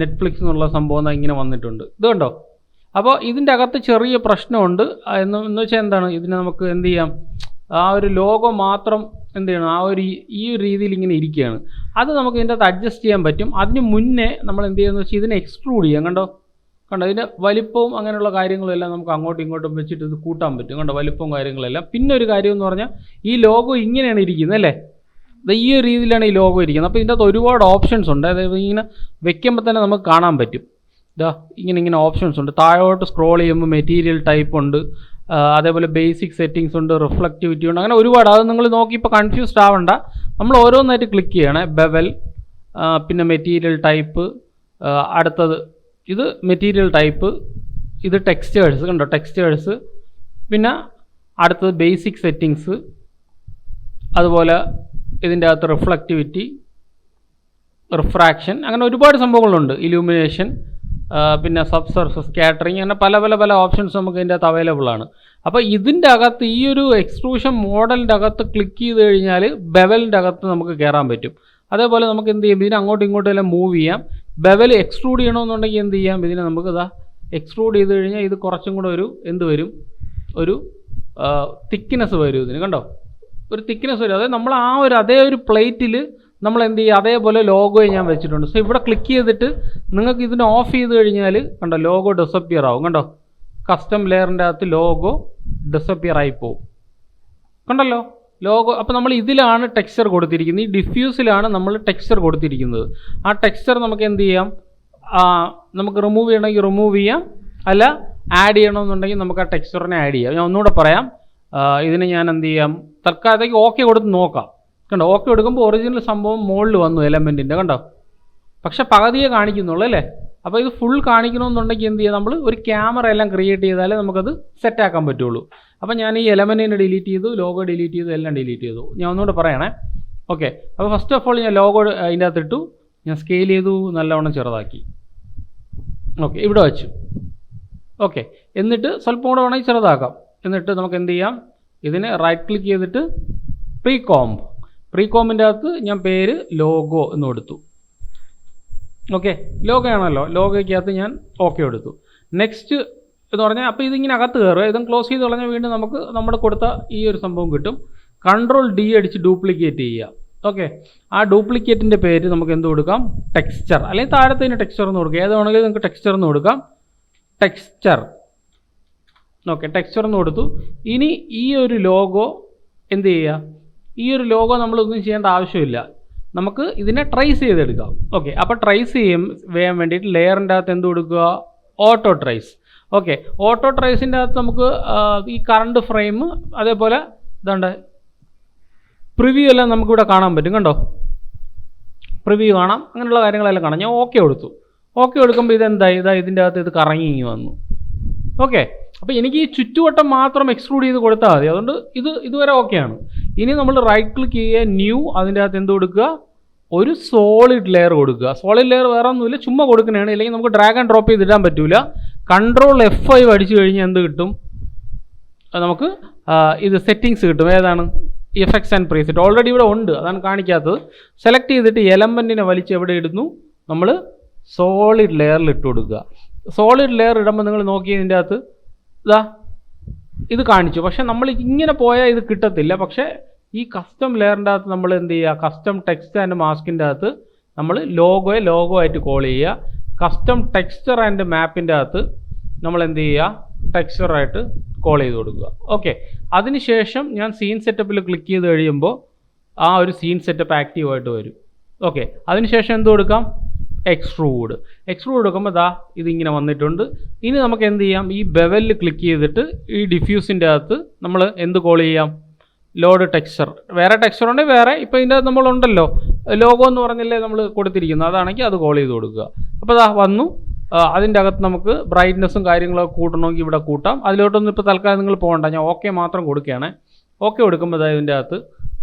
നെറ്റ്ഫ്ലിക്സ് എന്നുള്ള സംഭവം ഇങ്ങനെ വന്നിട്ടുണ്ട്. ഇത് കണ്ടോ, അപ്പോൾ ഇതിൻ്റെ അകത്ത് ചെറിയ പ്രശ്നമുണ്ട്. എന്ന് വെച്ചാൽ എന്താണ്, ഇതിനെ നമുക്ക് എന്ത് ചെയ്യാം, ആ ഒരു ലോഗോ മാത്രം എന്ത് ചെയ്യണം, ഈ ഒരു രീതിയിൽ ഇങ്ങനെ ഇരിക്കുകയാണ്. അത് നമുക്ക് ഇതിൻ്റെ അകത്ത് അഡ്ജസ്റ്റ് ചെയ്യാൻ പറ്റും. അതിന് മുന്നേ നമ്മൾ എന്ത് ചെയ്യുന്നത് വെച്ചാൽ ഇതിനെ എക്സ്ട്രൂഡ് ചെയ്യാം. കണ്ടോ ഇതിൻ്റെ വലിപ്പവും അങ്ങനെയുള്ള കാര്യങ്ങളും എല്ലാം നമുക്ക് അങ്ങോട്ടും ഇങ്ങോട്ടും വെച്ചിട്ട് ഇത് കൂട്ടാൻ പറ്റും. കണ്ടോ വലിപ്പവും കാര്യങ്ങളെല്ലാം. പിന്നെ ഒരു കാര്യം എന്ന് പറഞ്ഞാൽ ഈ ലോഗോ ഇങ്ങനെയാണ് ഇരിക്കുന്നത് അല്ലേ, ഈ ഒരു രീതിയിലാണ് ഈ ലോഗോ ഇരിക്കുന്നത്. അപ്പോൾ ഇതിൻ്റെ അകത്ത് ഒരുപാട് ഓപ്ഷൻസ് ഉണ്ട്. അതായത് ഇങ്ങനെ വെക്കുമ്പോൾ തന്നെ നമുക്ക് കാണാൻ പറ്റും. ഇങ്ങനെ ഓപ്ഷൻസ് ഉണ്ട്. താഴോട്ട് സ്ക്രോൾ ചെയ്യുമ്പോൾ മെറ്റീരിയൽ ടൈപ്പ് ഉണ്ട്, അതേപോലെ ബേസിക് സെറ്റിങ്സ് ഉണ്ട്, റിഫ്ലക്റ്റിവിറ്റി ഉണ്ട്, അങ്ങനെ ഒരുപാട്. അത് നിങ്ങൾ നോക്കി ഇപ്പോൾ കൺഫ്യൂസ്ഡ് ആവണ്ട. നമ്മൾ ഓരോന്നായിട്ട് ക്ലിക്ക് ചെയ്യണേ. ബെവൽ, പിന്നെ മെറ്റീരിയൽ ടൈപ്പ്, അടുത്തത് ഇത് മെറ്റീരിയൽ ടൈപ്പ്, ഇത് ടെക്സ്റ്റേഴ്സ്. കണ്ടോ ടെക്സ്റ്റേഴ്സ്. പിന്നെ അടുത്തത് ബേസിക് സെറ്റിങ്സ്, അതുപോലെ ഇതിൻ്റെ അകത്ത് റിഫ്ലക്റ്റിവിറ്റി, റിഫ്രാക്ഷൻ, അങ്ങനെ ഒരുപാട് സംഭവങ്ങളുണ്ട്. ഇലൂമിനേഷൻ, പിന്നെ സബ് സർഫസ് സ്കാറ്ററിങ്, അങ്ങനെ പല ഓപ്ഷൻസ് നമുക്ക് ഇതിൻ്റെ അകത്ത് അവൈലബിൾ ആണ്. അപ്പോൾ ഇതിൻ്റെ അകത്ത് ഈ ഒരു എക്സ്ട്രൂഷൻ മോഡലിൻ്റെ അകത്ത് ക്ലിക്ക് ചെയ്ത് കഴിഞ്ഞാൽ ബെവലിൻ്റെ അകത്ത് നമുക്ക് കയറാൻ പറ്റും. അതേപോലെ നമുക്ക് എന്ത് ചെയ്യും, ഇതിനെ അങ്ങോട്ടും ഇങ്ങോട്ടും എല്ലാം മൂവ് ചെയ്യാം. ബെവൽ എക്സ്ട്രൂഡ് ചെയ്യണമെന്നുണ്ടെങ്കിൽ എന്ത് ചെയ്യാം, ഇതിനെ നമുക്ക് എക്സ്ട്രൂഡ് ചെയ്ത് കഴിഞ്ഞാൽ ഇത് കുറച്ചും കൂടെ ഒരു തിക്നെസ് വരും. ഇതിന് കണ്ടോ ഒരു തിക്നെസ് വരും. അതായത് നമ്മൾ അതേ ഒരു പ്ലേറ്റിൽ നമ്മൾ എന്ത് ചെയ്യുക, അതേപോലെ ലോഗോയെ ഞാൻ വെച്ചിട്ടുണ്ട്. സോ ഇവിടെ ക്ലിക്ക് ചെയ്തിട്ട് നിങ്ങൾക്ക് ഇതിനെ ഓഫ് ചെയ്ത് കഴിഞ്ഞാൽ കണ്ടോ ലോഗോ ഡിസപ്പിയർ ആവും. കണ്ടോ കസ്റ്റം ലെയറിൻ്റെ അകത്ത് ലോഗോ ഡിസപ്പിയർ ആയി പോവും. കണ്ടല്ലോ ലോഗോ. അപ്പോൾ നമ്മൾ ഇതിലാണ് ടെക്സ്ചർ കൊടുത്തിരിക്കുന്നത്. ഈ ഡിഫ്യൂസിലാണ് നമ്മൾ ടെക്സ്ചർ കൊടുത്തിരിക്കുന്നത്. ആ ടെക്സ്ചർ നമുക്ക് എന്ത് ചെയ്യാം, നമുക്ക് റിമൂവ് ചെയ്യണമെങ്കിൽ റിമൂവ് ചെയ്യാം, അല്ല ആഡ് ചെയ്യണമെന്നുണ്ടെങ്കിൽ നമുക്ക് ആ ടെക്സ്ചറിനെ ആഡ് ചെയ്യാം. ഞാൻ ഒന്നുകൂടെ പറയാം. ഇതിന് ഞാൻ എന്ത് ചെയ്യാം, തൽക്കാലത്തേക്ക് ഓക്കെ കൊടുത്ത് നോക്കാം. കണ്ടോ ഓക്കെ കൊടുക്കുമ്പോൾ ഒറിജിനൽ സംഭവം മുകളിൽ വന്നു എലമെൻറ്റിൻ്റെ. കണ്ടോ പക്ഷെ പകുതിയെ കാണിക്കുന്നുള്ളൂ അല്ലേ. അപ്പോൾ ഇത് ഫുൾ കാണിക്കണമെന്നുണ്ടെങ്കിൽ എന്ത് ചെയ്യാം, നമ്മൾ ഒരു ക്യാമറ എല്ലാം ക്രിയേറ്റ് ചെയ്താലേ നമുക്കത് സെറ്റാക്കാൻ പറ്റുള്ളൂ. അപ്പോൾ ഞാൻ ഈ എലമെൻറ്റിനെ ഡിലീറ്റ് ചെയ്തു, ലോഗോ ഡിലീറ്റ് ചെയ്തു, എല്ലാം ഡിലീറ്റ് ചെയ്തു. ഞാൻ ഒന്നുകൂടെ പറയണേ. ഓക്കെ, അപ്പോൾ ഫസ്റ്റ് ഓഫ് ഓൾ ഞാൻ ലോഗോ അതിൻ്റെ അകത്ത് ഇട്ടു, ഞാൻ സ്കെയിൽ ചെയ്തു, നല്ലവണ്ണം ചെറുതാക്കി. ഓക്കെ ഇവിടെ വെച്ചു. ഓക്കെ എന്നിട്ട് സ്വല്പം കൂടെ വേണമെങ്കിൽ ചെറുതാക്കാം. എന്നിട്ട് നമുക്ക് എന്ത് ചെയ്യാം, ഇതിനെ റൈറ്റ് ക്ലിക്ക് ചെയ്തിട്ട് പ്രീകോമിൻ്റെ അകത്ത് ഞാൻ പേര് ലോഗോ എന്ന് കൊടുത്തു. ഓക്കെ ലോഗോ ആണല്ലോ, ലോഗോയ്ക്കകത്ത് ഞാൻ ഓക്കെ കൊടുത്തു. നെക്സ്റ്റ് എന്ന് പറഞ്ഞാൽ അപ്പോൾ ഇതിങ്ങനെ അകത്ത് കയറുക. ഇതും ക്ലോസ് ചെയ്ത് കളഞ്ഞാൽ വീണ്ടും നമുക്ക് നമ്മുടെ കൊടുത്ത ഈ ഒരു സംഭവം കിട്ടും. Ctrl+D അടിച്ച് ഡ്യൂപ്ലിക്കേറ്റ് ചെയ്യുക. ഓക്കെ ആ ഡ്യൂപ്ലിക്കേറ്റിൻ്റെ പേര് നമുക്ക് എന്ത് കൊടുക്കാം, ടെക്സ്ചർ, അല്ലെങ്കിൽ താഴത്തേന് ടെക്സ്ചർ എന്ന് കൊടുക്കുക. ഏതാണെങ്കിലും നിങ്ങൾക്ക് ടെക്സ്ചർ എന്ന് കൊടുക്കാം. ടെക്സ്ചർ. ഓക്കെ ടെക്സ്ചർ എന്ന് കൊടുത്തു. ഇനി ഈ ഒരു ലോഗോ എന്ത് ചെയ്യുക, ഈ ഒരു ലോഗോ നമ്മളൊന്നും ചെയ്യേണ്ട ആവശ്യമില്ല. നമുക്ക് ഇതിനെ ട്രേസ് ചെയ്തെടുക്കാം. ഓക്കെ അപ്പോൾ ട്രേസ് ചെയ്യാൻ വേണ്ടിയിട്ട് ലെയറിൻ്റെ അകത്ത് എന്ത് കൊടുക്കുക, ഓട്ടോ ട്രേസ്. ഓക്കെ ഓട്ടോ ട്രേസിൻ്റെ അകത്ത് നമുക്ക് ഈ കറണ്ട് ഫ്രെയിം, അതേപോലെ ഇതാണ്ട് പ്രിവ്യൂ എല്ലാം നമുക്കിവിടെ കാണാൻ പറ്റും. കണ്ടോ പ്രിവ്യൂ കാണാം, അങ്ങനെയുള്ള കാര്യങ്ങളെല്ലാം കാണാം. ഞാൻ ഓക്കെ കൊടുത്തു. ഓക്കെ കൊടുക്കുമ്പോൾ ഇതെന്തായി, ഇതിൻ്റെ അകത്ത് ഇത് കറങ്ങി വന്നു. ഓക്കെ അപ്പോൾ എനിക്ക് ഈ ചുറ്റുവട്ടം മാത്രം എക്സ്ട്രൂഡ് ചെയ്ത് കൊടുത്താൽ മതി. അതുകൊണ്ട് ഇതുവരെ ഓക്കെയാണ്. ഇനി നമ്മൾ റൈറ്റ് ക്ലിക്ക് ചെയ്യുക, ന്യൂ, അതിൻ്റെ അകത്ത് എന്ത് കൊടുക്കുക, ഒരു സോളിഡ് ലെയർ കൊടുക്കുക. സോളിഡ് ലെയർ വേറെ ഒന്നുമില്ല, ചുമ്മാ കൊടുക്കുന്നതാണ്. ഇല്ലെങ്കിൽ നമുക്ക് ഡ്രാഗ് ആൻഡ് ഡ്രോപ്പ് ചെയ്തിടാൻ പറ്റില്ല. Ctrl+F5 അടിച്ചു കഴിഞ്ഞാൽ എന്ത് കിട്ടും, നമുക്ക് ഇത് സെറ്റിങ്സ് കിട്ടും. ഏതാണ്, എഫക്ട്സ് ആൻഡ് പ്രീസെറ്റ്. ഓൾറെഡി ഇവിടെ ഉണ്ട്, അതാണ് കാണിക്കാത്തത്. സെലക്ട് ചെയ്തിട്ട് എലമെൻറ്റിനെ വലിച്ച് എവിടെ ഇടുന്നു, നമ്മൾ സോളിഡ് ലെയറിൽ ഇട്ട് കൊടുക്കുക. സോളിഡ് ലെയർ ഇടുമ്പോൾ നിങ്ങൾ നോക്കിയതിൻ്റെ അകത്ത് ഇത് കാണിച്ചു. പക്ഷെ നമ്മൾ ഇങ്ങനെ പോയാൽ ഇത് കിട്ടത്തില്ല. പക്ഷേ ഈ കസ്റ്റം ലെയറിൻ്റെ അകത്ത് നമ്മൾ എന്ത് ചെയ്യുക, കസ്റ്റം ടെക്സ്റ്റ് ആൻഡ് മാസ്കിൻ്റെ അകത്ത് നമ്മൾ ലോഗോ ആയിട്ട് കോൾ ചെയ്യുക. കസ്റ്റം ടെക്സ്ചർ ആൻഡ് മാപ്പിൻ്റെ അകത്ത് നമ്മൾ എന്ത് ചെയ്യുക, ടെക്സ്ചറായിട്ട് കോൾ ചെയ്ത് കൊടുക്കുക. ഓക്കെ അതിനുശേഷം ഞാൻ സീൻ സെറ്റപ്പിൽ ക്ലിക്ക് ചെയ്ത് കഴിയുമ്പോൾ ആ ഒരു സീൻ സെറ്റപ്പ് ആക്റ്റീവായിട്ട് വരും. ഓക്കെ അതിനുശേഷം എന്ത് കൊടുക്കാം, എക്സ്ട്രൂഡ് കൊടുക്കുമ്പോൾ ഇതിങ്ങനെ വന്നിട്ടുണ്ട്. ഇനി നമുക്ക് എന്ത് ചെയ്യാം, ഈ ബെവലിൽ ക്ലിക്ക് ചെയ്തിട്ട് ഈ ഡിഫ്യൂസിൻ്റെ അകത്ത് നമ്മൾ എന്ത് കോൾ ചെയ്യാം, ലോഡ് ടെക്സ്ചർ. വേറെ ടെക്സ്ചർ ഉണ്ടെങ്കിൽ വേറെ, ഇപ്പോൾ ഇതിൻ്റെ അകത്ത് നമ്മളുണ്ടല്ലോ ലോഗോ എന്ന് പറഞ്ഞല്ലേ നമ്മൾ കൊടുത്തിരിക്കുന്നത്, അതാണെങ്കിൽ അത് കോൾ ചെയ്ത് കൊടുക്കുക. അപ്പോൾ വന്നു. അതിൻ്റെ അകത്ത് നമുക്ക് ബ്രൈറ്റ്നസ്സും കാര്യങ്ങളൊക്കെ കൂട്ടണമെങ്കിൽ ഇവിടെ കൂട്ടാം. അതിലോട്ടൊന്നും ഇപ്പോൾ തൽക്കാലം നിങ്ങൾ പോകണ്ട, ഞാൻ ഓക്കെ മാത്രം കൊടുക്കുകയാണ്. ഓക്കെ കൊടുക്കുമ്പോൾ ഇതിൻ്റെ അകത്ത്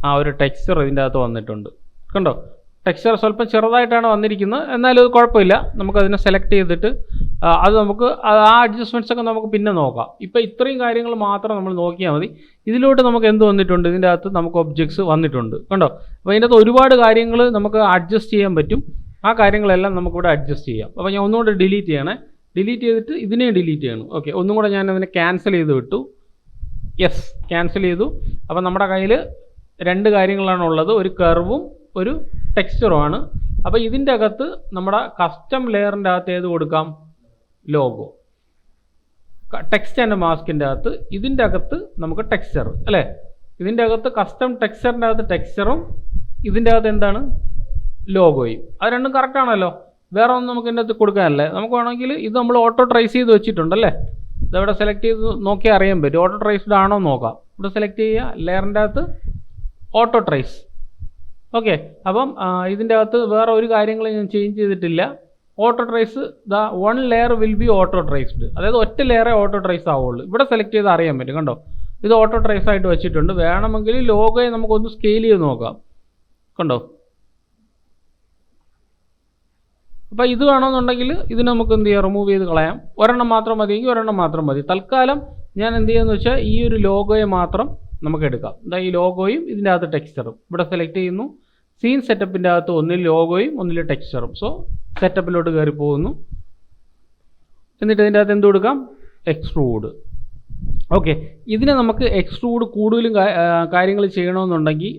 ആ ഒരു ടെക്സ്ചർ ഇതിൻ്റെ അകത്ത് വന്നിട്ടുണ്ട്. കണ്ടോ ടെക്സ്ചർ സ്വല്പം ചെറുതായിട്ടാണ് വന്നിരിക്കുന്നത്, എന്നാലും അത് കുഴപ്പമില്ല. നമുക്കതിനെ സെലക്ട് ചെയ്തിട്ട് അത് നമുക്ക് ആ അഡ്ജസ്റ്റ്മെൻറ്റ്സ് ഒക്കെ നമുക്ക് പിന്നെ നോക്കാം. ഇപ്പോൾ ഇത്രയും കാര്യങ്ങൾ മാത്രം നമ്മൾ നോക്കിയാൽ മതി. ഇതിലോട്ട് നമുക്ക് എന്ത് വന്നിട്ടുണ്ട്, ഇതിൻ്റെ അകത്ത് നമുക്ക് ഒബ്ജക്ട്സ് വന്നിട്ടുണ്ട്. കണ്ടോ അപ്പോൾ ഇതിൻ്റെ അകത്ത് ഒരുപാട് കാര്യങ്ങൾ നമുക്ക് അഡ്ജസ്റ്റ് ചെയ്യാൻ പറ്റും. ആ കാര്യങ്ങളെല്ലാം നമുക്കിവിടെ അഡ്ജസ്റ്റ് ചെയ്യാം. അപ്പോൾ ഞാൻ ഒന്നുകൂടെ ഡിലീറ്റ് ചെയ്യണേ. ഡിലീറ്റ് ചെയ്തിട്ട് ഇതിനെയും ഡിലീറ്റ് ചെയ്യണം. ഓക്കെ, ഒന്നും കൂടെ ഞാൻ അതിനെ ക്യാൻസൽ ചെയ്ത് വിട്ടു. യെസ്, ക്യാൻസൽ ചെയ്തു. അപ്പോൾ നമ്മുടെ കയ്യിൽ 2 കാര്യങ്ങളാണ് ഉള്ളത്, ഒരു കർവും ഒരു ടെക്സ്ചറുമാണ്. അപ്പോൾ ഇതിൻ്റെ അകത്ത് നമ്മുടെ കസ്റ്റം ലെയറിൻ്റെ അകത്ത് ഏത് കൊടുക്കാം? ലോഗോ. ടെക്സ്റ്റ് ആൻഡ് മാസ്കിൻ്റെ അകത്ത് ഇതിൻ്റെ അകത്ത് നമുക്ക് ടെക്സ്ചർ അല്ലേ, ഇതിൻ്റെ അകത്ത് കസ്റ്റം ടെക്സ്ചറിൻ്റെ അകത്ത് ടെക്സ്ചറും ഇതിൻ്റെ അകത്ത് എന്താണ്? ലോഗോയും. അത് രണ്ടും കറക്റ്റ് ആണല്ലോ, വേറെ ഒന്നും നമുക്ക് ഇതിൻ്റെ അകത്ത് കൊടുക്കാനല്ലേ. നമുക്ക് വേണമെങ്കിൽ ഇത് നമ്മൾ ഓട്ടോ ട്രേസ് ചെയ്ത് വെച്ചിട്ടുണ്ടല്ലേ, ഇതവിടെ സെലക്ട് ചെയ്ത് നോക്കിയാൽ അറിയാൻ പറ്റും ഓട്ടോ ട്രേസ്ഡ് ആണോ നോക്കാം. ഇവിടെ സെലക്ട് ചെയ്യുക, ലെയറിൻ്റെ അകത്ത് ഓട്ടോ ട്രേസ്. ഓക്കെ, അപ്പം ഇതിൻ്റെ അകത്ത് വേറെ ഒരു കാര്യങ്ങളും ഞാൻ ചേഞ്ച് ചെയ്തിട്ടില്ല. Auto trace the 1 layer will be auto traced, അതായത് ഒറ്റ ലെയറേ ഓട്ടോ ട്രേസ് ആവുള്ളൂ. ഇവിടെ സെലക്ട് ചെയ്ത് അറിയാൻ പറ്റും, കണ്ടോ, ഇത് ഓട്ടോ ട്രേസ് ആയിട്ട് വെച്ചിട്ടുണ്ട്. വേണമെങ്കിൽ ലോഗോയെ നമുക്കൊന്ന് സ്കെയിൽ ചെയ്ത് നോക്കാം, കണ്ടോ. അപ്പോൾ ഇത് വേണമെന്നുണ്ടെങ്കിൽ ഇതിന് നമുക്ക് എന്ത് ചെയ്യാം? റിമൂവ് ചെയ്ത് കളയാം. ഒരെണ്ണം മാത്രം മതിയെങ്കിൽ ഒരെണ്ണം മാത്രം മതി. തൽക്കാലം ഞാൻ എന്ത് ചെയ്യുമെന്ന് വെച്ചാൽ ഈ ഒരു ലോഗോയെ മാത്രം നമുക്ക് എടുക്കാം. എന്താ, ഈ ലോഗോയും ഇതിൻ്റെ അകത്ത് ടെക്സ്ചറും ഇവിടെ സെലക്ട് ചെയ്യുന്നു. സീൻ സെറ്റപ്പിൻ്റെ അകത്ത് ഒന്നിൽ ലോഗോയും ഒന്നിൽ ടെക്സ്ചറും. സോ സെറ്റപ്പിലോട്ട് കയറി പോകുന്നു. എന്നിട്ട് ഇതിൻ്റെ അകത്ത് എന്ത് കൊടുക്കാം? എക്സ്ട്രൂഡ്. ഓക്കെ, ഇതിനെ നമുക്ക് എക്സ്ട്രൂഡ് കൂടുതലും കാര്യങ്ങൾ ചെയ്യണമെന്നുണ്ടെങ്കിൽ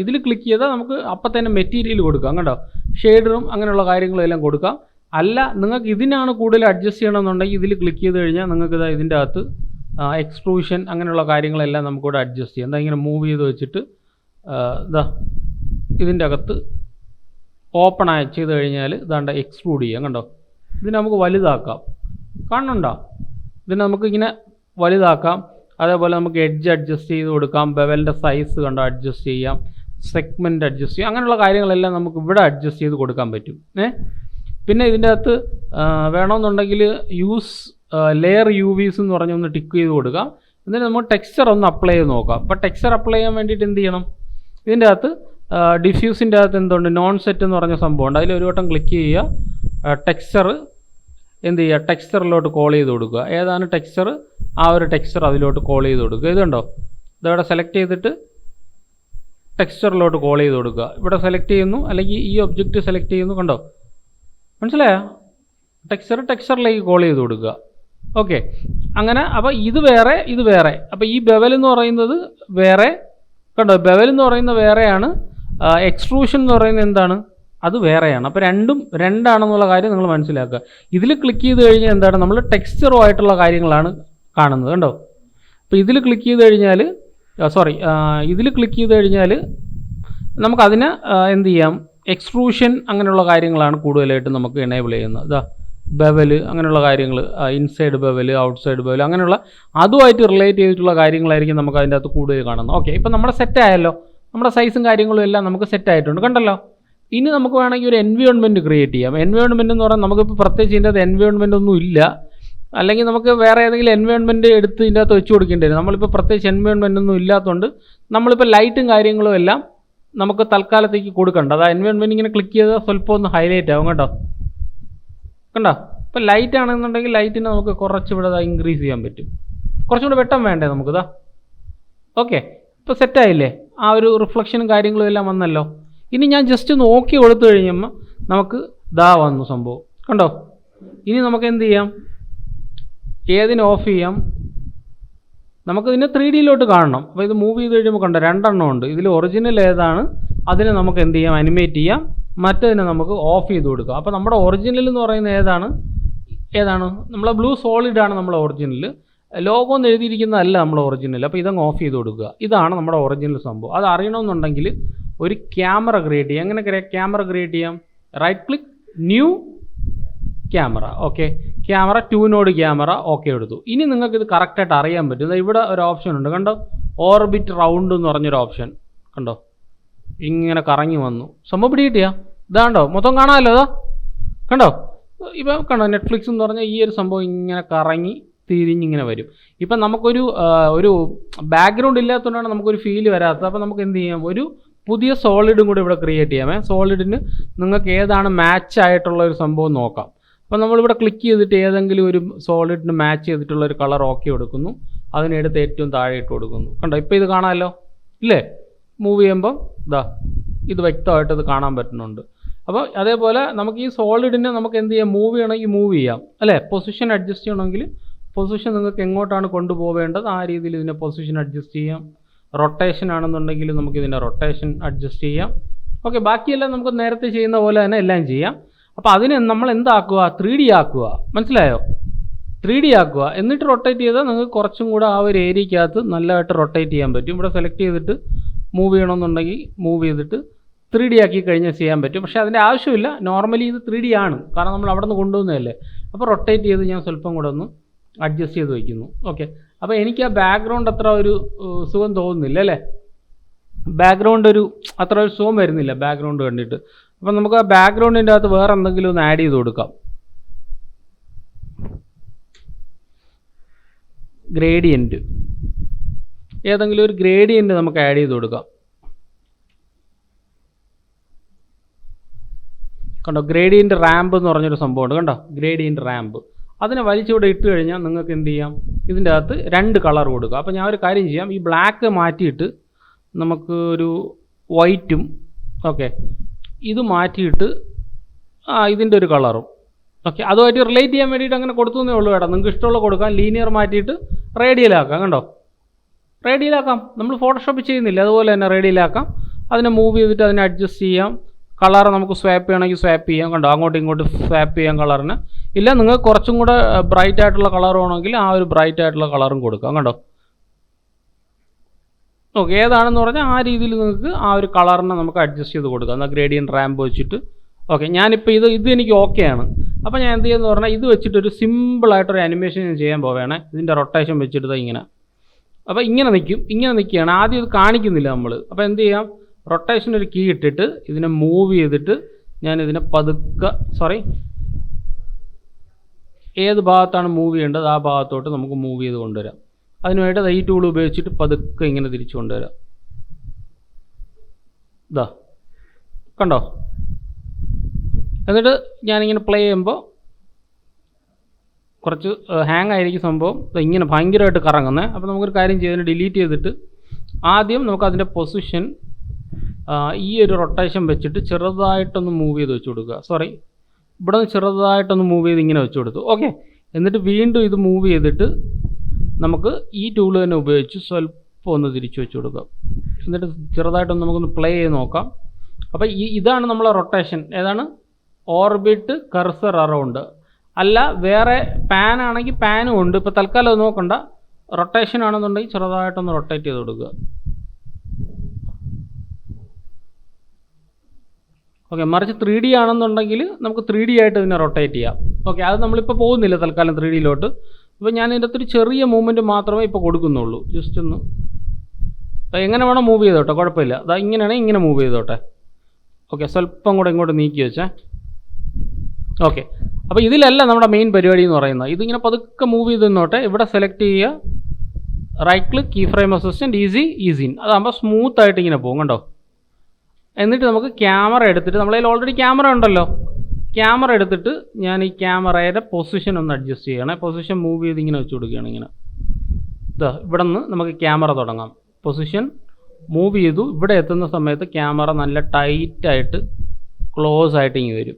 ഇതിൽ ക്ലിക്ക് ചെയ്താൽ നമുക്ക് അപ്പം തന്നെ മെറ്റീരിയൽ കൊടുക്കാം, കണ്ടോ, ഷെയ്ഡറും അങ്ങനെയുള്ള കാര്യങ്ങളും എല്ലാം കൊടുക്കാം. അല്ല, നിങ്ങൾക്ക് ഇതിനാണ് കൂടുതൽ അഡ്ജസ്റ്റ് ചെയ്യണമെന്നുണ്ടെങ്കിൽ ഇതിൽ ക്ലിക്ക് ചെയ്ത് കഴിഞ്ഞാൽ നിങ്ങൾക്ക് ഇതിൻ്റെ അകത്ത് എക്സ്ട്രൂഷൻ അങ്ങനെയുള്ള കാര്യങ്ങളെല്ലാം നമുക്കിവിടെ അഡ്ജസ്റ്റ് ചെയ്യാം. എന്താ, ഇങ്ങനെ മൂവ് ചെയ്ത് വെച്ചിട്ട് ഇതാ ഇതിൻ്റെ അകത്ത് ഓപ്പൺ ചെയ്ത് കഴിഞ്ഞാൽ ഇതാണ്ട് എക്സ്ട്രൂഡ് ചെയ്യാം, കണ്ടോ. ഇതിനെ നമുക്ക് വലുതാക്കാം, കാണുന്നുണ്ടോ? ഇതിനെ നമുക്കിങ്ങനെ വലുതാക്കാം. അതേപോലെ നമുക്ക് എഡ്ജ് അഡ്ജസ്റ്റ് ചെയ്ത് കൊടുക്കാം, ബെവലിൻ്റെ സൈസ് കണ്ടോ അഡ്ജസ്റ്റ് ചെയ്യാം, സെഗ്മെൻറ്റ് അഡ്ജസ്റ്റ് ചെയ്യാം, അങ്ങനെയുള്ള കാര്യങ്ങളെല്ലാം നമുക്ക് ഇവിടെ അഡ്ജസ്റ്റ് ചെയ്ത് കൊടുക്കാൻ പറ്റും. പിന്നെ ഇതിൻ്റെ അകത്ത് വേണമെന്നുണ്ടെങ്കിൽ യൂസ് ലെയർ UVs എന്ന് പറഞ്ഞ് ഒന്ന് ടിക്ക് ചെയ്ത് കൊടുക്കാം. എന്നിട്ട് നമുക്ക് ടെക്സ്ചർ ഒന്ന് അപ്ലൈ ചെയ്ത് നോക്കാം. അപ്പോൾ ടെക്സ്ചർ അപ്ലൈ ചെയ്യാൻ വേണ്ടിയിട്ട് എന്ത് ചെയ്യണം? ഇതിൻ്റെ അകത്ത് ഡിഫ്യൂസിൻ്റെ അകത്ത് എന്തുണ്ട്? നോൺ സെറ്റ് എന്ന് പറഞ്ഞ സംഭവമുണ്ട്. അതിൽ ഒരു വട്ടം ക്ലിക്ക് ചെയ്യുക, ടെക്സ്ചർ എന്ത് ചെയ്യുക? ടെക്സ്ചറിലോട്ട് കോൾ ചെയ്ത് കൊടുക്കുക. ഏതാണ് ടെക്സ്ചർ? ആ ഒരു ടെക്സ്ചർ അതിലോട്ട് കോൾ ചെയ്ത് കൊടുക്കുക. ഇതുണ്ടോ, ഇതവിടെ സെലക്ട് ചെയ്തിട്ട് ടെക്സ്ചറിലോട്ട് കോൾ ചെയ്ത് കൊടുക്കുക. ഇവിടെ സെലക്ട് ചെയ്യുന്നു, അല്ലെങ്കിൽ ഈ ഒബ്ജക്റ്റ് സെലക്ട് ചെയ്യുന്നു, കണ്ടോ, മനസ്സിലായോ? ടെക്സ്ചറിലേക്ക് കോൾ ചെയ്ത് കൊടുക്കുക. ഓക്കെ, അങ്ങനെ. അപ്പോൾ ഇത് വേറെ, ഇത് വേറെ. അപ്പോൾ ഈ ബെവൽ എന്ന് പറയുന്നത് വേറെ, കണ്ടോ, ബെവൽ എന്ന് പറയുന്നത് വേറെയാണ്. എക്സ്ട്രൂഷൻ എന്ന് പറയുന്നത് എന്താണ്? അത് വേറെയാണ്. അപ്പോൾ രണ്ടും രണ്ടാണെന്നുള്ള കാര്യം നിങ്ങൾ മനസ്സിലാക്കുക. ഇതിൽ ക്ലിക്ക് ചെയ്ത് കഴിഞ്ഞാൽ എന്താണ്? നമ്മൾ ടെക്സ്ചറുമായിട്ടുള്ള കാര്യങ്ങളാണ് കാണുന്നത്, കണ്ടോ. അപ്പോൾ ഇതിൽ ക്ലിക്ക് ചെയ്ത് കഴിഞ്ഞാൽ ഇതിൽ ക്ലിക്ക് ചെയ്ത് കഴിഞ്ഞാൽ നമുക്കതിനെ എന്ത് ചെയ്യാം? എക്സ്ട്രൂഷൻ അങ്ങനെയുള്ള കാര്യങ്ങളാണ് കൂടുതലായിട്ട് നമുക്ക് എനേബിൾ ചെയ്യുന്നത്. ഇതാ ബെവല് അങ്ങനെയുള്ള കാര്യങ്ങൾ, ഇൻസൈഡ് ബെവല്, ഔട്ട്സൈഡ് ബെവല്, അങ്ങനെയുള്ള അതുമായിട്ട് റിലേറ്റ് ചെയ്തിട്ടുള്ള കാര്യങ്ങളായിരിക്കും നമുക്ക് അതിൻ്റെ അകത്ത് കൂടുതൽ കാണുന്നത്. ഓക്കെ, ഇപ്പം നമ്മുടെ സെറ്റ് ആയല്ലോ, നമ്മുടെ സൈസും കാര്യങ്ങളും എല്ലാം നമുക്ക് സെറ്റ് ആയിട്ടുണ്ട്, കണ്ടല്ലോ. ഇനി നമുക്ക് വേണമെങ്കിൽ ഒരു എൻവയോൺമെൻറ്റ് ക്രിയേറ്റ് ചെയ്യാം. എൻവയോൺമെൻറ്റ് എന്ന് പറഞ്ഞാൽ നമുക്കിപ്പോൾ പ്രത്യേകിച്ച് ഇതിൻ്റെ അകത്ത് എൻവയോൺമെൻറ്റ് ഒന്നും ഇല്ല, അല്ലെങ്കിൽ നമുക്ക് വേറെ ഏതെങ്കിലും എൻവയോൺമെൻറ്റ് എടുത്ത് ഇതിൻ്റെ അകത്ത് വെച്ച് കൊടുക്കേണ്ടി വരും. നമ്മളിപ്പോൾ പ്രത്യേകിച്ച് എൻവയോൺമെൻറ്റ് ഒന്നും ഇല്ലാത്തതുകൊണ്ട് നമ്മളിപ്പോൾ ലൈറ്റും കാര്യങ്ങളും എല്ലാം നമുക്ക് തൽക്കാലത്തേക്ക് കൊടുക്കണ്ട. അത് എൻവയോൺമെൻറ്റ് ഇങ്ങനെ ക്ലിക്ക് ചെയ്താൽ സ്വല്പം ഒന്ന് ഹൈലൈറ്റ് ആവും, കേട്ടോ, കണ്ടോ. ഇപ്പോൾ ലൈറ്റ് ആണെന്നുണ്ടെങ്കിൽ ലൈറ്റിനെ നമുക്ക് കുറച്ചുകൂടെ ഇൻക്രീസ് ചെയ്യാൻ പറ്റും. കുറച്ചും കൂടെ വെട്ടം വേണ്ടേ നമുക്കിതാ. ഓക്കെ, ഇപ്പോൾ സെറ്റായില്ലേ? ആ ഒരു റിഫ്ലക്ഷനും കാര്യങ്ങളും എല്ലാം വന്നല്ലോ. ഇനി ഞാൻ ജസ്റ്റ് നോക്കി കൊടുത്തു കഴിയുമ്പോൾ നമുക്ക് ദാ വന്നു സംഭവം, കണ്ടോ. ഇനി നമുക്ക് എന്ത് ചെയ്യാം? ഏതിനെ ഓഫ് ചെയ്യാം? നമുക്കിതിനെ 3Dയിലോട്ട് കാണണം. അപ്പോൾ ഇത് മൂവ് ചെയ്ത് കഴിയുമ്പോൾ കണ്ടോ, 2 എണ്ണം ഉണ്ട്. ഇതിൽ ഒറിജിനൽ ഏതാണ് അതിനെ നമുക്ക് എന്ത് ചെയ്യാം? അനിമേറ്റ് ചെയ്യാം. മറ്റതിനെ നമുക്ക് ഓഫ് ചെയ്ത് കൊടുക്കാം. അപ്പോൾ നമ്മുടെ ഒറിജിനൽ എന്ന് പറയുന്നത് ഏതാണ്? നമ്മളെ ബ്ലൂ സോളിഡാണ് നമ്മളെ ഒറിജിനൽ. ലോഗോ എന്ന് എഴുതിയിരിക്കുന്നതല്ല നമ്മളെ ഒറിജിനൽ. അപ്പോൾ ഇതങ്ങ് ഓഫ് ചെയ്ത് കൊടുക്കുക. ഇതാണ് നമ്മുടെ ഒറിജിനൽ സംഭവം. അത് അറിയണമെന്നുണ്ടെങ്കിൽ ഒരു ക്യാമറ ക്രിയേറ്റ് ചെയ്യാം. എങ്ങനെ ക്യാമറ ക്രിയേറ്റ് ചെയ്യാം? Right click, new camera. Okay, camera 2 node camera. Okay എടുത്തു. ഇനി നിങ്ങൾക്ക് ഇത് കറക്റ്റായിട്ട് അറിയാൻ പറ്റും. ഇവിടെ ഒരു ഓപ്ഷൻ ഉണ്ട്, കണ്ടോ, ഓർബിറ്റ് റൗണ്ട് എന്ന് പറഞ്ഞൊരു ഓപ്ഷൻ, കണ്ടോ, ഇങ്ങനെ കറങ്ങി വന്നു. സംഭവം പിടികിട്ടിയാ? ഇതാണ്ടോ, മൊത്തം കാണാമല്ലോ, അതാ കണ്ടോ. ഇപ്പം കണ്ടോ, നെറ്റ്ഫ്ലിക്സ് എന്ന് പറഞ്ഞാൽ ഈ ഒരു സംഭവം ഇങ്ങനെ കറങ്ങി തിരിഞ്ഞിങ്ങനെ വരും. ഇപ്പം നമുക്കൊരു ബാക്ക്ഗ്രൗണ്ട് ഇല്ലാത്തതുകൊണ്ടാണ് നമുക്കൊരു ഫീൽ വരാത്തത്. അപ്പോൾ നമുക്ക് എന്ത് ചെയ്യാം? ഒരു പുതിയ സോളിഡും കൂടി ഇവിടെ ക്രിയേറ്റ് ചെയ്യാമേ. സോളിഡിന് നിങ്ങൾക്ക് ഏതാണ് മാച്ച് ആയിട്ടുള്ള ഒരു സംഭവം നോക്കാം. അപ്പോൾ നമ്മളിവിടെ ക്ലിക്ക് ചെയ്തിട്ട് ഏതെങ്കിലും ഒരു സോളിഡിന് മാച്ച് ചെയ്തിട്ടുള്ള ഒരു കളർ ഓക്കെ കൊടുക്കുന്നു. അതിനെടുത്ത് ഏറ്റവും താഴെ ഇട്ട് കൊടുക്കുന്നു, കണ്ടോ. ഇപ്പോൾ ഇത് കാണാമല്ലോ, ഇല്ലേ? മൂവ് ചെയ്യുമ്പോൾ ഇതാ ഇത് വ്യക്തമായിട്ട് ഇത് കാണാൻ പറ്റുന്നുണ്ട്. അപ്പോൾ അതേപോലെ നമുക്ക് ഈ സോളിഡിനെ നമുക്ക് എന്ത് ചെയ്യാം, മൂവ് ചെയ്യണമെങ്കിൽ മൂവ് ചെയ്യാം അല്ലേ. പൊസിഷൻ അഡ്ജസ്റ്റ് ചെയ്യണമെങ്കിൽ പൊസിഷൻ നിങ്ങൾക്ക് എങ്ങോട്ടാണ് കൊണ്ടുപോവേണ്ടത് ആ രീതിയിൽ ഇതിൻ്റെ പൊസിഷൻ അഡ്ജസ്റ്റ് ചെയ്യാം. റൊട്ടേഷൻ ആണെന്നുണ്ടെങ്കിൽ നമുക്ക് ഇതിൻ്റെ റൊട്ടേഷൻ അഡ്ജസ്റ്റ് ചെയ്യാം. ഓക്കെ, ബാക്കിയെല്ലാം നമുക്ക് നേരത്തെ ചെയ്യുന്ന പോലെ തന്നെ എല്ലാം ചെയ്യാം. അപ്പോൾ അതിന് നമ്മൾ എന്താക്കുക, 3D ആക്കുക. മനസ്സിലായോ? 3D ആക്കുക. എന്നിട്ട് റൊട്ടേറ്റ് ചെയ്താൽ നിങ്ങൾക്ക് കുറച്ചും കൂടെ ആ ഒരു ഏരിയക്കകത്ത് നല്ലതായിട്ട് റൊട്ടേറ്റ് ചെയ്യാൻ പറ്റും. ഇവിടെ സെലക്ട് ചെയ്തിട്ട് മൂവ് ചെയ്യണമെന്നുണ്ടെങ്കിൽ മൂവ് ചെയ്തിട്ട് 3D ആക്കി കഴിഞ്ഞാൽ ചെയ്യാൻ പറ്റും. പക്ഷേ അതിൻ്റെ ആവശ്യമില്ല. നോർമലി ഇത് 3D ആണ്, കാരണം നമ്മൾ അവിടെ നിന്ന് കൊണ്ടുവന്നതല്ലേ. അപ്പോൾ റൊട്ടേറ്റ് ചെയ്ത് ഞാൻ സ്വല്പം കൂടെ ഒന്ന് അഡ്ജസ്റ്റ് ചെയ്ത് വയ്ക്കുന്നു. ഓക്കെ, അപ്പോൾ എനിക്ക് ആ ബാക്ക്ഗ്രൗണ്ട് അത്ര ഒരു സുഖം തോന്നുന്നില്ല അല്ലേ. ബാക്ക്ഗ്രൗണ്ട് അത്ര ഒരു സുഖം വരുന്നില്ല ബാക്ക്ഗ്രൗണ്ട് കണ്ടിട്ട്. അപ്പം നമുക്ക് ആ ബാക്ക്ഗ്രൗണ്ടിൻ്റെ അകത്ത് വേറെ എന്തെങ്കിലും ഒന്ന് ആഡ് ചെയ്ത് കൊടുക്കാം. ഗ്രേഡിയൻറ്റ്, ഏതെങ്കിലും ഒരു ഗ്രേഡിയൻറ്റ് നമുക്ക് ആഡ് ചെയ്ത് കൊടുക്കാം. കണ്ടോ, ഗ്രേഡിയൻറ്റ് റാമ്പ് എന്ന് പറഞ്ഞൊരു സംഭവമുണ്ട്. കണ്ടോ, ഗ്രേഡിയൻറ്റ് റാമ്പ്. അതിനെ വലിച്ചിവിടെ ഇട്ട് കഴിഞ്ഞാൽ നിങ്ങൾക്ക് എന്ത് ചെയ്യാം, ഇതിൻ്റെ അകത്ത് 2 കളർ കൊടുക്കുക. അപ്പോൾ ഞാൻ ഒരു കാര്യം ചെയ്യാം, ഈ ബ്ലാക്ക് മാറ്റിയിട്ട് നമുക്ക് ഒരു വൈറ്റും, ഓക്കെ, ഇത് മാറ്റിയിട്ട് ഇതിൻ്റെ ഒരു കളറും, ഓക്കെ, അതുമായിട്ട് റിലേറ്റ് ചെയ്യാൻ വേണ്ടിയിട്ട് അങ്ങനെ കൊടുത്തേ ഉള്ളൂ കേട്ടോ. നിങ്ങൾക്ക് ഇഷ്ടമുള്ള കൊടുക്കാം. ലീനിയർ മാറ്റിയിട്ട് റേഡിയലാക്കാം. കണ്ടോ, റേഡിയലാക്കാം. നമ്മൾ ഫോട്ടോഷോപ്പ് ചെയ്യുന്നില്ല, അതുപോലെ തന്നെ റേഡിയലാക്കാം. അതിനെ മൂവ് ചെയ്തിട്ട് അതിനെ അഡ്ജസ്റ്റ് ചെയ്യാം. കളർ നമുക്ക് സ്വാപ്പ് ചെയ്യണമെങ്കിൽ സ്വാപ്പ് ചെയ്യാം. കണ്ടോ, അങ്ങോട്ടും ഇങ്ങോട്ടും സ്വാപ്പ് ചെയ്യാം കളറിന്. ഇല്ല, നിങ്ങൾക്ക് കുറച്ചും കൂടെ ബ്രൈറ്റ് ആയിട്ടുള്ള കളർ വേണമെങ്കിൽ ആ ഒരു ബ്രൈറ്റ് ആയിട്ടുള്ള കളറും കൊടുക്കാം. കണ്ടോ, ഓക്കെ, ഏതാണെന്ന് പറഞ്ഞാൽ ആ രീതിയിൽ നിങ്ങൾക്ക് ആ ഒരു കളറിനെ നമുക്ക് അഡ്ജസ്റ്റ് ചെയ്ത് കൊടുക്കാം. എന്നാൽ ഗ്രേഡിയൻറ്റ് റാമ്പ് വെച്ചിട്ട്. ഓക്കെ, ഞാനിപ്പോൾ ഇത് എനിക്ക് ഓക്കെയാണ്. അപ്പോൾ ഞാൻ എന്ത് ചെയ്യുമെന്ന് പറഞ്ഞാൽ ഇത് വെച്ചിട്ടൊരു സിമ്പിളായിട്ടൊരു അനിമേഷൻ ഞാൻ ചെയ്യാൻ പോവുകയാണ്. ഇതിൻ്റെ റൊട്ടേഷൻ വെച്ചിട്ട് ഇങ്ങനെ, അപ്പോൾ ഇങ്ങനെ നിൽക്കുകയാണ്. ആദ്യം ഇത് കാണിക്കുന്നില്ല നമ്മൾ. അപ്പോൾ എന്ത് ചെയ്യാം, റൊട്ടേഷൻ ഒരു കീ ഇട്ടിട്ട് ഇതിനെ മൂവ് ചെയ്തിട്ട് ഞാൻ ഇതിനെ പതുക്കെ, ഏത് ഭാഗത്താണ് മൂവ് ചെയ്യേണ്ടത് ആ ഭാഗത്തോട്ട് നമുക്ക് മൂവ് ചെയ്ത് കൊണ്ടുവരാം. അതിനുവേണ്ടി ഈ ടൂൾ ഉപയോഗിച്ചിട്ട് പതുക്കെ ഇങ്ങനെ തിരിച്ചു കൊണ്ടുവരാം. ഇതാ കണ്ടോ. എന്നിട്ട് ഞാനിങ്ങനെ പ്ലേ ചെയ്യുമ്പോൾ കുറച്ച് ഹാങ് ആയിരിക്കും സംഭവം. ഇങ്ങനെ ഭയങ്കരമായിട്ട് കറങ്ങുന്നത്. അപ്പോൾ നമുക്കൊരു കാര്യം ചെയ്തതിന് ഡിലീറ്റ് ചെയ്തിട്ട് ആദ്യം നമുക്ക് അതിൻ്റെ പൊസിഷൻ ഈ ഒരു റൊട്ടേഷൻ വെച്ചിട്ട് ചെറുതായിട്ടൊന്ന് മൂവ് ചെയ്ത് വെച്ച് കൊടുക്കുക. ഇവിടെ നിന്ന് ചെറുതായിട്ടൊന്ന് മൂവ് ചെയ്ത് ഇങ്ങനെ വെച്ച് കൊടുത്തു. ഓക്കെ, എന്നിട്ട് വീണ്ടും ഇത് മൂവ് ചെയ്തിട്ട് നമുക്ക് ഈ ടൂൾ തന്നെ ഉപയോഗിച്ച് സ്വല്പം ഒന്ന് തിരിച്ചു വെച്ച് കൊടുക്കാം. എന്നിട്ട് ചെറുതായിട്ടൊന്ന് നമുക്കൊന്ന് പ്ലേ ചെയ്ത് നോക്കാം. അപ്പോൾ ഇതാണ് നമ്മളെ റൊട്ടേഷൻ. ഏതാണ്? Orbit cursor around. അല്ല, വേറെ പാൻ ആണെങ്കിൽ പാനും ഉണ്ട്. ഇപ്പോൾ തൽക്കാലം അത് നോക്കണ്ട. റൊട്ടേഷൻ ആണെന്നുണ്ടെങ്കിൽ ചെറുതായിട്ടൊന്ന് റൊട്ടേറ്റ് ചെയ്ത് കൊടുക്കുക. ഓക്കെ, മറിച്ച് 3D ആണെന്നുണ്ടെങ്കിൽ നമുക്ക് 3D ആയിട്ട് ഇതിനെ റൊട്ടേറ്റ് ചെയ്യാം. ഓക്കെ, അത് നമ്മളിപ്പോൾ പോകുന്നില്ല തൽക്കാലം 3Dയിലോട്ട്. ഇപ്പോൾ ഞാൻ ഇതിൻ്റെ അകത്തൊരു ചെറിയ മൂവ്മെൻറ്റ് മാത്രമേ ഇപ്പോൾ കൊടുക്കുന്നുള്ളൂ. ജസ്റ്റ് ഒന്ന് എങ്ങനെ വേണം മൂവ് ചെയ്തോട്ടെ, കുഴപ്പമില്ല. അതാ ഇങ്ങനെയാണെങ്കിൽ ഇങ്ങനെ മൂവ് ചെയ്തോട്ടെ. ഓക്കെ, സ്വല്പം കൂടെ ഇങ്ങോട്ട് നീക്കി വെച്ചേ. ഓക്കെ, അപ്പോൾ ഇതിലല്ല നമ്മുടെ മെയിൻ പരിപാടി എന്ന് പറയുന്നത്. ഇതിങ്ങനെ പതുക്കെ മൂവ് ചെയ്ത് നിന്നോട്ടെ. ഇവിടെ സെലക്ട് ചെയ്യുക, right click, keyframe assistant, easy in. അതാകുമ്പോൾ സ്മൂത്തായിട്ട് ഇങ്ങനെ പോകും. കണ്ടോ. എന്നിട്ട് നമുക്ക് ക്യാമറ എടുത്തിട്ട്, നമ്മളതിൽ ഓൾറെഡി ക്യാമറ ഉണ്ടല്ലോ, ക്യാമറ എടുത്തിട്ട് ഞാൻ ഈ ക്യാമറയുടെ പൊസിഷൻ ഒന്ന് അഡ്ജസ്റ്റ് ചെയ്യണേ. പൊസിഷൻ മൂവ് ചെയ്ത് ഇങ്ങനെ വെച്ച് കൊടുക്കുകയാണ്. ഇങ്ങനെ ഇവിടെ നിന്ന് നമുക്ക് ക്യാമറ തുടങ്ങാം. പൊസിഷൻ മൂവ് ചെയ്തു. ഇവിടെ എത്തുന്ന സമയത്ത് ക്യാമറ നല്ല ടൈറ്റായിട്ട് ക്ലോസ് ആയിട്ട് ഇങ്ങനെ വരും.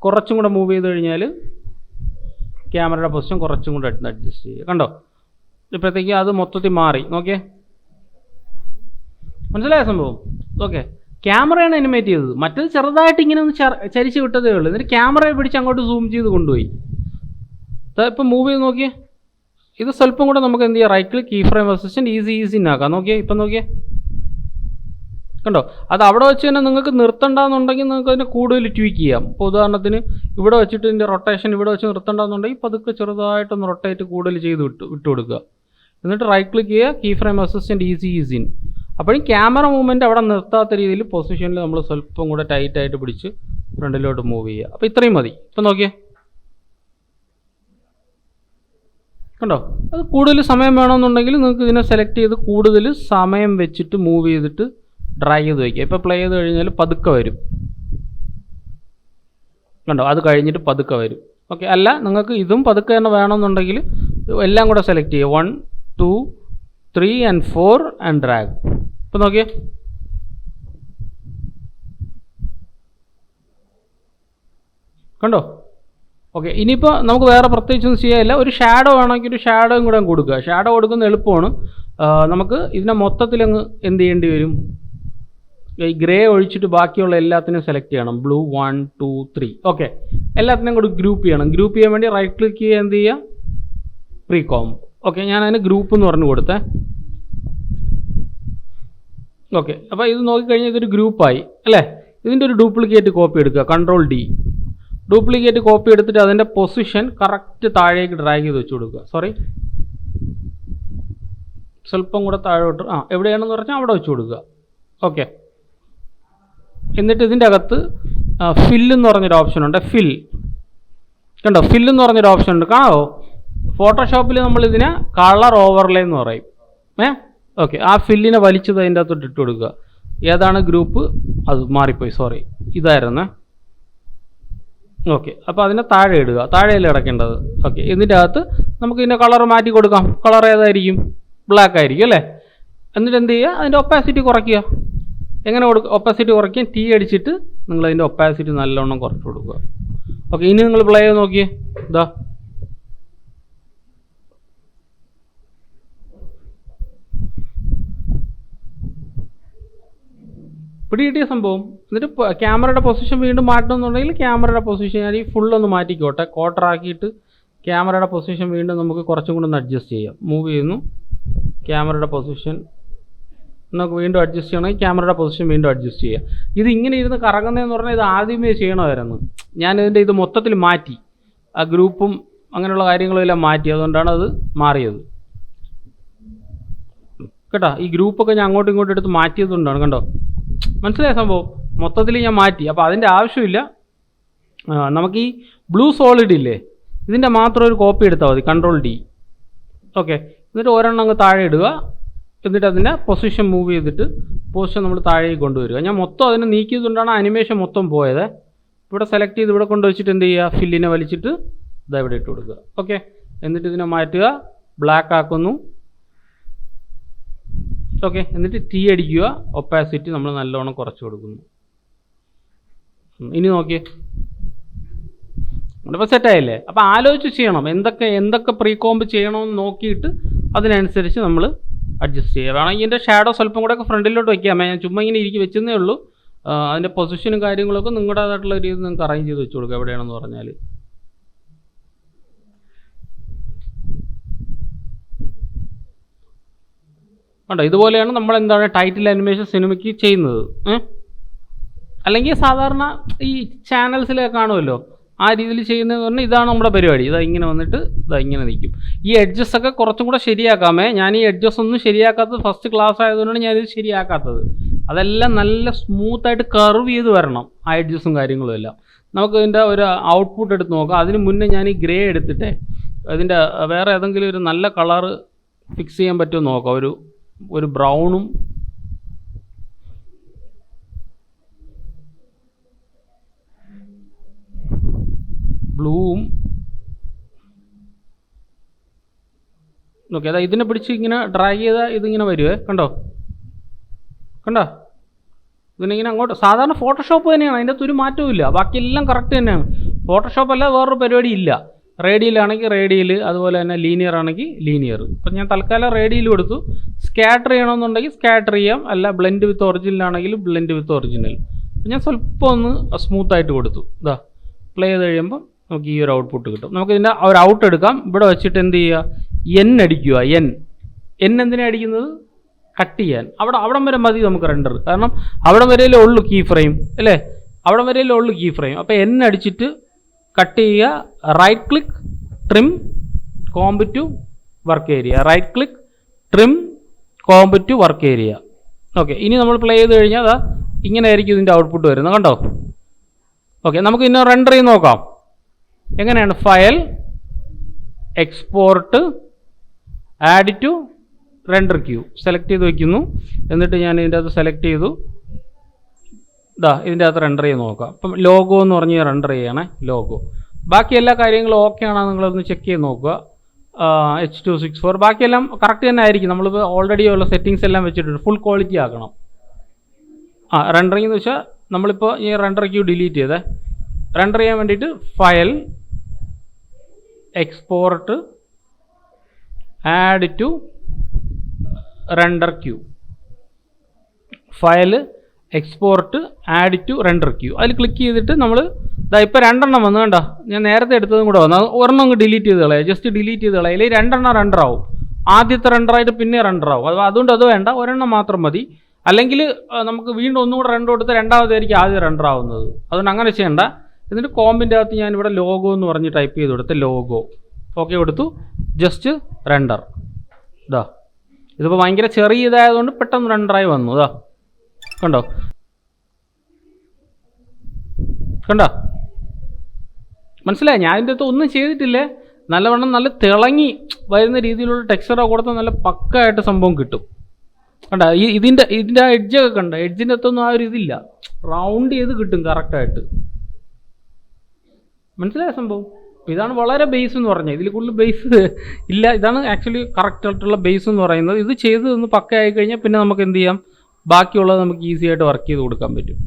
കുറച്ചും കൂടെ മൂവ് ചെയ്ത് കഴിഞ്ഞാൽ ക്യാമറയുടെ പൊസിഷൻ കുറച്ചും കൂടെ അഡ്ജസ്റ്റ് ചെയ്യുക. കണ്ടോ, ഇപ്പോഴത്തേക്ക് അത് മൊത്തത്തിൽ മാറി. നോക്കിയേ, മനസ്സിലായ സംഭവം? ഓക്കെ, ക്യാമറയാണ് അനിമേറ്റ് ചെയ്തത്. മറ്റേത് ചെറുതായിട്ട് ഇങ്ങനെ ഒന്ന് ചരിച്ച് വിട്ടതേ ഉള്ളൂ. എന്നിട്ട് ക്യാമറയെ പിടിച്ച് അങ്ങോട്ട് സൂം ചെയ്ത് കൊണ്ടുപോയി. ഇപ്പം മൂവ് ചെയ്ത് നോക്കിയേ. ഇത് സ്വല്പം കൂടെ നമുക്ക് എന്ത് ചെയ്യാം, right click, keyframe assistant, easy ആക്കാം. നോക്കിയേ, ഇപ്പം നോക്കിയേ, കണ്ടോ. അത് അവിടെ വെച്ച് തന്നെ നിങ്ങൾക്ക് നിർത്തണ്ടെന്നുണ്ടെങ്കിൽ നിങ്ങൾക്ക് അതിനെ കൂടുതൽ ട്വീക്ക് ചെയ്യാം. ഇപ്പോൾ ഉദാഹരണത്തിന് ഇവിടെ വെച്ചിട്ട് ഇതിൻ്റെ റൊട്ടേഷൻ ഇവിടെ വെച്ച് നിർത്തണ്ടെന്നുണ്ടെങ്കിൽ പതുക്കെ ചെറുതായിട്ടൊന്ന് റൊട്ടേറ്റ് കൂടുതൽ ചെയ്ത് വിട്ട് കൊടുക്കുക. എന്നിട്ട് റൈറ്റ് ക്ലിക്ക് ചെയ്യുക, keyframe assistant, easy in. അപ്പോഴും ക്യാമറ മൂവ്മെൻറ്റ് അവിടെ നിർത്താത്ത രീതിയിൽ പൊസിഷനിൽ നമ്മൾ സ്വല്പം കൂടെ ടൈറ്റായിട്ട് പിടിച്ച് ഫ്രണ്ടിലോട്ട് മൂവ് ചെയ്യുക. അപ്പോൾ ഇത്രയും മതി. ഇപ്പം നോക്കിയേ, കണ്ടോ. അത് കൂടുതൽ സമയം വേണമെന്നുണ്ടെങ്കിൽ നിങ്ങൾക്ക് ഇതിനെ സെലക്ട് ചെയ്ത് കൂടുതൽ സമയം വെച്ചിട്ട് മൂവ് ചെയ്തിട്ട് ഡ്രാഗ് ചെയ്ത് വയ്ക്കുക. ഇപ്പോൾ പ്ലേ ചെയ്ത് കഴിഞ്ഞാൽ പതുക്കെ വരും. കണ്ടോ, അത് കഴിഞ്ഞിട്ട് പതുക്കെ വരും. ഓക്കെ, അല്ല നിങ്ങൾക്ക് ഇതും പതുക്കെ തന്നെ വേണമെന്നുണ്ടെങ്കിൽ എല്ലാം കൂടെ സെലക്ട് ചെയ്യുക. 1, 2, 3 and 4 ആൻഡ് ഡ്രാഗ്. ഇപ്പോൾ നോക്കിയേ, കണ്ടോ? ഓക്കെ, ഇനിയിപ്പോൾ നമുക്ക് വേറെ പ്രത്യേകിച്ചൊന്നും ചെയ്യാനില്ല. ഒരു ഷാഡോ വേണമെങ്കിൽ ഒരു ഷാഡോയും കൂടെ കൊടുക്കുക. ഷാഡോ കൊടുക്കുന്ന എളുപ്പമാണ്. നമുക്ക് ഇതിനെ മൊത്തത്തിലങ്ങ് എന്ത് ചെയ്യേണ്ടി വരും? ഈ ഗ്രേ ഒഴിച്ചിട്ട് ബാക്കിയുള്ള എല്ലാത്തിനും സെലക്ട് ചെയ്യണം. ബ്ലൂ 1 2 3. ഓക്കെ, എല്ലാത്തിനും കൂടി ഗ്രൂപ്പ് ചെയ്യണം. ഗ്രൂപ്പ് ചെയ്യാൻ വേണ്ടി റൈറ്റ് ക്ലിക്ക് ചെയ്യുക, എന്ത് ചെയ്യുക? Pre comb. ഓക്കെ, ഞാൻ അതിന് ഗ്രൂപ്പ് എന്ന് പറഞ്ഞു കൊടുത്തേ. ഓക്കെ, അപ്പോൾ ഇത് നോക്കിക്കഴിഞ്ഞാൽ ഇതൊരു ഗ്രൂപ്പായി അല്ലേ? ഇതിൻ്റെ ഒരു ഡ്യൂപ്ലിക്കേറ്റ് കോപ്പി എടുക്കുക, Ctrl+D. ഡ്യൂപ്ലിക്കേറ്റ് കോപ്പി എടുത്തിട്ട് അതിൻ്റെ പൊസിഷൻ കറക്റ്റ് താഴേക്ക് ഡ്രാഗ് ചെയ്ത് വെച്ച് കൊടുക്കുക. സോറി, സ്വല്പം കൂടെ താഴോട്ട്, എവിടെയാണെന്ന് പറഞ്ഞാൽ അവിടെ വെച്ച് കൊടുക്കുക. ഓക്കെ, എന്നിട്ട് ഇതിൻ്റെ അകത്ത് ഫില്ല് എന്ന് പറഞ്ഞൊരു ഓപ്ഷൻ ഉണ്ട്. കണ്ടോ? ഫില്ല് എന്ന് പറഞ്ഞൊരു ഓപ്ഷൻ ഉണ്ട്, കാണാമോ? ഫോട്ടോഷോപ്പിൽ നമ്മളിതിനെ കളർ ഓവർലേ എന്ന് പറയും. ഓക്കെ, ആ ഫില്ലിനെ വലിച്ചത് അതിൻ്റെ അകത്തോട്ട് ഇട്ട് കൊടുക്കുക. ഏതാണ് ഗ്രൂപ്പ്? അത് മാറിപ്പോയി, സോറി, ഇതായിരുന്നേ. ഓക്കെ, അപ്പോൾ അതിനെ താഴെ ഇടുക, താഴെയല്ലേ കിടക്കേണ്ടത്. ഓക്കെ, ഇതിൻ്റെ അകത്ത് നമുക്ക് ഇതിൻ്റെ കളർ മാറ്റി കൊടുക്കാം. കളർ ഏതായിരിക്കും? ബ്ലാക്ക് ആയിരിക്കും അല്ലേ? എന്നിട്ട് എന്ത് ചെയ്യുക? അതിൻ്റെ ഒപ്പാസിറ്റി കുറയ്ക്കുക. എങ്ങനെ ഒപ്പാസിറ്റി കുറയ്ക്കാൻ? T അടിച്ചിട്ട് നിങ്ങൾ അതിൻ്റെ ഒപ്പാസിറ്റി നല്ലോണം കുറച്ച് കൊടുക്കുക. ഓക്കെ, ഇനി നിങ്ങൾ പ്ലേ ചെയ്ത് നോക്കിയേ. ഇതാ, പിടി കിട്ടിയ സംഭവം. എന്നിട്ട് ക്യാമറയുടെ പൊസിഷൻ വീണ്ടും മാറ്റണമെന്നുണ്ടെങ്കിൽ ക്യാമറയുടെ പൊസിഷൻ ഞാൻ ഈ ഫുള്ളൊന്ന് മാറ്റിക്കോട്ടെ. ക്വാർട്ടറാക്കിയിട്ട് ക്യാമറയുടെ പൊസിഷൻ വീണ്ടും നമുക്ക് കുറച്ചും കൂടെ ഒന്ന് അഡ്ജസ്റ്റ് ചെയ്യാം. മൂവ് ചെയ്യുന്നു, ക്യാമറയുടെ പൊസിഷൻ നമുക്ക് വീണ്ടും അഡ്ജസ്റ്റ് ചെയ്യണമെങ്കിൽ ക്യാമറയുടെ പൊസിഷൻ വീണ്ടും അഡ്ജസ്റ്റ് ചെയ്യുക. ഇത് ഇങ്ങനെ ഇരുന്ന് കറങ്ങുന്നതെന്ന് പറഞ്ഞാൽ ഇത് ആദ്യമേ ചെയ്യണമായിരുന്നു. ഞാനിതിൻ്റെ ഇത് മൊത്തത്തിൽ മാറ്റി, ആ ഗ്രൂപ്പും അങ്ങനെയുള്ള കാര്യങ്ങളും എല്ലാം മാറ്റി. അതുകൊണ്ടാണ് അത് മാറിയത് കേട്ടോ. ഈ ഗ്രൂപ്പൊക്കെ ഞാൻ അങ്ങോട്ടും ഇങ്ങോട്ടും എടുത്ത് മാറ്റിയതുകൊണ്ടാണ്. കണ്ടോ? മനസ്സിലായ സംഭവം? മൊത്തത്തിൽ ഞാൻ മാറ്റി. അപ്പോൾ അതിൻ്റെ ആവശ്യമില്ല. നമുക്ക് ഈ ബ്ലൂ സോളിഡ് ഇല്ലേ, ഇതിൻ്റെ മാത്രം ഒരു കോപ്പി എടുത്താൽ മതി. Ctrl+D. ഓക്കെ, എന്നിട്ട് ഒരെണ്ണം അങ്ങ് താഴെ ഇടുക. എന്നിട്ട് അതിൻ്റെ പൊസിഷൻ മൂവ് ചെയ്തിട്ട് പൊസിഷൻ നമ്മൾ താഴേക്ക് കൊണ്ടുവരിക. ഞാൻ മൊത്തം അതിനെ നീക്കിയതുകൊണ്ടാണ് അനിമേഷൻ മൊത്തം പോയത്. ഇവിടെ സെലക്ട് ചെയ്ത് ഇവിടെ കൊണ്ടുവച്ചിട്ട് എന്ത് ചെയ്യുക? ഫില്ലിനെ വലിച്ചിട്ട് ഇതാ ഇവിടെ ഇട്ട് കൊടുക്കുക. ഓക്കെ, എന്നിട്ട് ഇതിനെ മാറ്റുക, ബ്ലാക്ക് ആക്കുന്നു. ഓക്കെ, എന്നിട്ട് T അടിക്കുക, ഒപ്പാസിറ്റി നമ്മൾ നല്ലോണം കുറച്ച് കൊടുക്കുന്നു. ഇനി നോക്കിയേ, അപ്പോൾ സെറ്റായില്ലേ? അപ്പോൾ ആലോചിച്ച് ചെയ്യണം. എന്തൊക്കെ പ്രീ കോംബ് ചെയ്യണമെന്ന് നോക്കിയിട്ട് അതിനനുസരിച്ച് നമ്മൾ അഡ്ജസ്റ്റ് ചെയ്യുക. വേണമെങ്കിൽ ഇതിൻ്റെ ഷാഡോ സ്വല്പം കൂടെ ഒക്കെ ഫ്രണ്ടിലോട്ട് വയ്ക്കാമേ. ഞാൻ ചുമ്മാ ഇങ്ങനെ വെച്ചതേ ഉള്ളൂ. അതിൻ്റെ പൊസിഷനും കാര്യങ്ങളൊക്കെ നിങ്ങളുടേതായിട്ടുള്ള രീതി നിങ്ങൾക്ക് അറേഞ്ച് ചെയ്ത് വെച്ച് കൊടുക്കുക എവിടെയാണെന്ന് പറഞ്ഞാൽ. കണ്ടോ? ഇതുപോലെയാണ് നമ്മൾ എന്താണ് ടൈറ്റിൽ അനിമേഷൻ സിനിമയ്ക്ക് ചെയ്യുന്നത്. അല്ലെങ്കിൽ സാധാരണ ഈ ചാനൽസിലൊക്കെ കാണുമല്ലോ, ആ രീതിയിൽ ചെയ്യുന്നതെന്ന് പറഞ്ഞാൽ ഇതാണ് നമ്മുടെ പരിപാടി. ഇതാ ഇങ്ങനെ വന്നിട്ട് ഇതാ ഇങ്ങനെ നിൽക്കും. ഈ എഡ്ജസ് ഒക്കെ കുറച്ചും കൂടെ ശരിയാക്കാമേ. ഞാൻ ഈ എഡ്ജസ് ഒന്നും ശരിയാക്കാത്തത് ഫസ്റ്റ് ക്ലാസ് ആയതുകൊണ്ടാണ് ഞാനിത് ശരിയാക്കാത്തത്. അതെല്ലാം നല്ല സ്മൂത്തായിട്ട് കർവ് ചെയ്ത് വരണം, ആ എഡ്ജസും കാര്യങ്ങളും എല്ലാം. നമുക്ക് ഇതിൻ്റെ ഒരു ഔട്ട്പുട്ട് എടുത്ത് നോക്കാം. അതിന് മുന്നേ ഞാൻ ഈ ഗ്രേ എടുത്തിട്ടേ അതിൻ്റെ വേറെ ഏതെങ്കിലും ഒരു നല്ല കളറ് ഫിക്സ് ചെയ്യാൻ പറ്റുമോ നോക്കാം. ഒരു ബ്രൗണും ബ്ലൂവും ഓക്കെ. അതാ ഇതിനെ പിടിച്ച് ഇങ്ങനെ ഡ്രാഗ് ചെയ്താൽ ഇതിങ്ങനെ വരുവേ. കണ്ടോ? ഇതിനിങ്ങനെ അങ്ങോട്ട് സാധാരണ ഫോട്ടോഷോപ്പ് തന്നെയാണ്, അതിൻ്റെ അകത്ത് ഒരു മാറ്റവും ഇല്ല. ബാക്കിയെല്ലാം കറക്റ്റ് തന്നെയാണ്. ഫോട്ടോഷോപ്പ് അല്ല വേറൊരു പരിപാടി ഇല്ല. റേഡിയലാണെങ്കിൽ റേഡിയൽ, അതുപോലെ തന്നെ ലീനിയർ ആണെങ്കിൽ ലീനിയർ. ഇപ്പം ഞാൻ തൽക്കാലം റേഡിയൽ കൊടുത്തു. സ്കാറ്റർ ചെയ്യണമെന്നുണ്ടെങ്കിൽ സ്കാറ്റർ ചെയ്യാം, അല്ല ബ്ലെൻഡ് വിത്ത് ഒറിജിനൽ ആണെങ്കിൽ ബ്ലെൻഡ് വിത്ത് ഒറിജിനൽ. അപ്പം ഞാൻ സ്വല്പം ഒന്ന് സ്മൂത്തായിട്ട് കൊടുത്തു. ഇതാ പ്ലേ ചെയ്ത് കഴിയുമ്പോൾ നമുക്ക് ഈ ഒരു ഔട്ട്പുട്ട് കിട്ടും. നമുക്ക് ഇതിൻ്റെ ഒരു ഔട്ട് എടുക്കാം. ഇവിടെ വെച്ചിട്ട് എന്ത് ചെയ്യുക? എൻ അടിക്കുക. എൻ എന്തിനാണ് അടിക്കുന്നത്? കട്ട് ചെയ്യാൻ. അവിടം വരെ മതി നമുക്ക് റെൻഡർ. കാരണം അവിടം വരെയല്ലേ ഉള്ളൂ കീ ഫ്രെയിം അല്ലേ? അവിടം വരെയല്ലേ ഉള്ളൂ കീ ഫ്രെയിം. അപ്പോൾ എൻ അടിച്ചിട്ട് കട്ട് ചെയ്യുക. Right click, trim, comp to work area. Right click, trim, comp to work area. Okay, ഇനി നമ്മൾ പ്ലേ ചെയ്ത് കഴിഞ്ഞാൽ അതാ ഇങ്ങനെ ആയിരിക്കും ഇതിൻ്റെ ഔട്ട്പുട്ട് വരുന്നത്. കണ്ടോ? ഓക്കെ, നമുക്ക് ഇന്ന് റെൻഡർ ചെയ്ത് നോക്കാം. എങ്ങനെയാണ്? File, export, add to render queue select ചെയ്ത് വയ്ക്കുന്നു. എന്നിട്ട് ഞാൻ ഇതിൻ്റെ അകത്ത് സെലക്ട് ചെയ്തു. ഇതാ ഇതിൻ്റെ അകത്ത് റെൻഡർ ചെയ്ത് നോക്കാം. അപ്പം ലോഗോ എന്ന് പറഞ്ഞ് റെൻഡർ ചെയ്യണേ. ലോഗോ ബാക്കി എല്ലാ കാര്യങ്ങളും ഓക്കെ ആണോ നിങ്ങളൊന്ന് ചെക്ക് ചെയ്ത് നോക്കുക. H264 ബാക്കിയെല്ലാം കറക്റ്റ് തന്നെ ആയിരിക്കും. നമ്മളിപ്പോൾ ഓൾറെഡി ഉള്ള സെറ്റിങ്സ് എല്ലാം വെച്ചിട്ടുണ്ട്. ഫുൾ ക്വാളിറ്റി ആക്കണം. റെൻഡറിങ് എന്ന് വെച്ചാൽ നമ്മളിപ്പോൾ ഈ റെൻഡർ ക്യൂ ഡിലീറ്റ് ചെയ്തേ. റെൻഡർ ചെയ്യാൻ വേണ്ടിയിട്ട് file export add to render queue, file export add to render queue. അതിൽ ക്ലിക്ക് ചെയ്തിട്ട് നമ്മൾ ഇപ്പോൾ 2 എണ്ണം വന്നു കണ്ടോ, ഞാൻ നേരത്തെ എടുത്തതും കൂടെ വന്നു. അത് ഒരെണ്ണം അങ്ങ് ഡിലീറ്റ് ചെയ്ത് കളയാം, ജസ്റ്റ് ഡിലീറ്റ് ചെയ്ത് കളയാം. അല്ലെങ്കിൽ 2 എണ്ണം റെൻഡർ ആവും, ആദ്യത്തെ റെൻഡറായിട്ട് പിന്നെ റെൻഡർ ആവും. അതുകൊണ്ട് അത് വേണ്ട, ഒരെണ്ണം മാത്രം മതി. അല്ലെങ്കിൽ നമുക്ക് വീണ്ടും ഒന്നുകൂടെ റെൻഡർ കൊടുത്ത് രണ്ടാമതായിരിക്കും ആദ്യം റെൻഡർ ആവുന്നത്. അതുകൊണ്ട് അങ്ങനെ ചെയ്യണ്ട. എന്നിട്ട് കോമ്പിൻ്റെ അകത്ത് ഞാനിവിടെ ലോഗോ എന്ന് പറഞ്ഞ് ടൈപ്പ് ചെയ്ത് കൊടുത്ത് ലോഗോ ഓക്കെ കൊടുത്തു, ജസ്റ്റ് റെൻഡർ. ഇതാ ഇതിപ്പോൾ ഭയങ്കര ചെറിയ ഇതായതുകൊണ്ട് പെട്ടെന്ന് റെൻഡറായി വന്നു. ഇതാ കണ്ടോ കണ്ടോ, മനസ്സിലായി? ഞാൻ ഇതിൻ്റെ അകത്ത് ഒന്നും ചെയ്തിട്ടില്ലേ, നല്ലവണ്ണം നല്ല തിളങ്ങി വരുന്ന രീതിയിലുള്ള ടെക്സ്ചറോ കൊടുത്താൽ നല്ല പക്കായിട്ട് സംഭവം കിട്ടും. കണ്ട ഇതിൻ്റെ ആ എഡ്ജൊക്കെ കണ്ട, എഡ്ജിൻ്റെ അകത്തൊന്നും ആ ഒരു ഇതില്ല, റൗണ്ട് ചെയ്ത് കിട്ടും കറക്റ്റായിട്ട്. മനസ്സിലായ സംഭവം? ഇതാണ് വളരെ ബേസ് എന്ന് പറഞ്ഞാൽ, ഇതിൽ കൂടുതൽ ബേസ് ഇല്ല. ഇതാണ് ആക്ച്വലി കറക്റ്റ് ആയിട്ടുള്ള ബേസ് എന്ന് പറയുന്നത്. ഇത് ചെയ്ത് ഒന്ന് പക്കയായി കഴിഞ്ഞാൽ പിന്നെ നമുക്ക് എന്ത് ചെയ്യാം, ബാക്കിയുള്ളത് നമുക്ക് ഈസി ആയിട്ട് വർക്ക് ചെയ്ത് കൊടുക്കാൻ പറ്റും.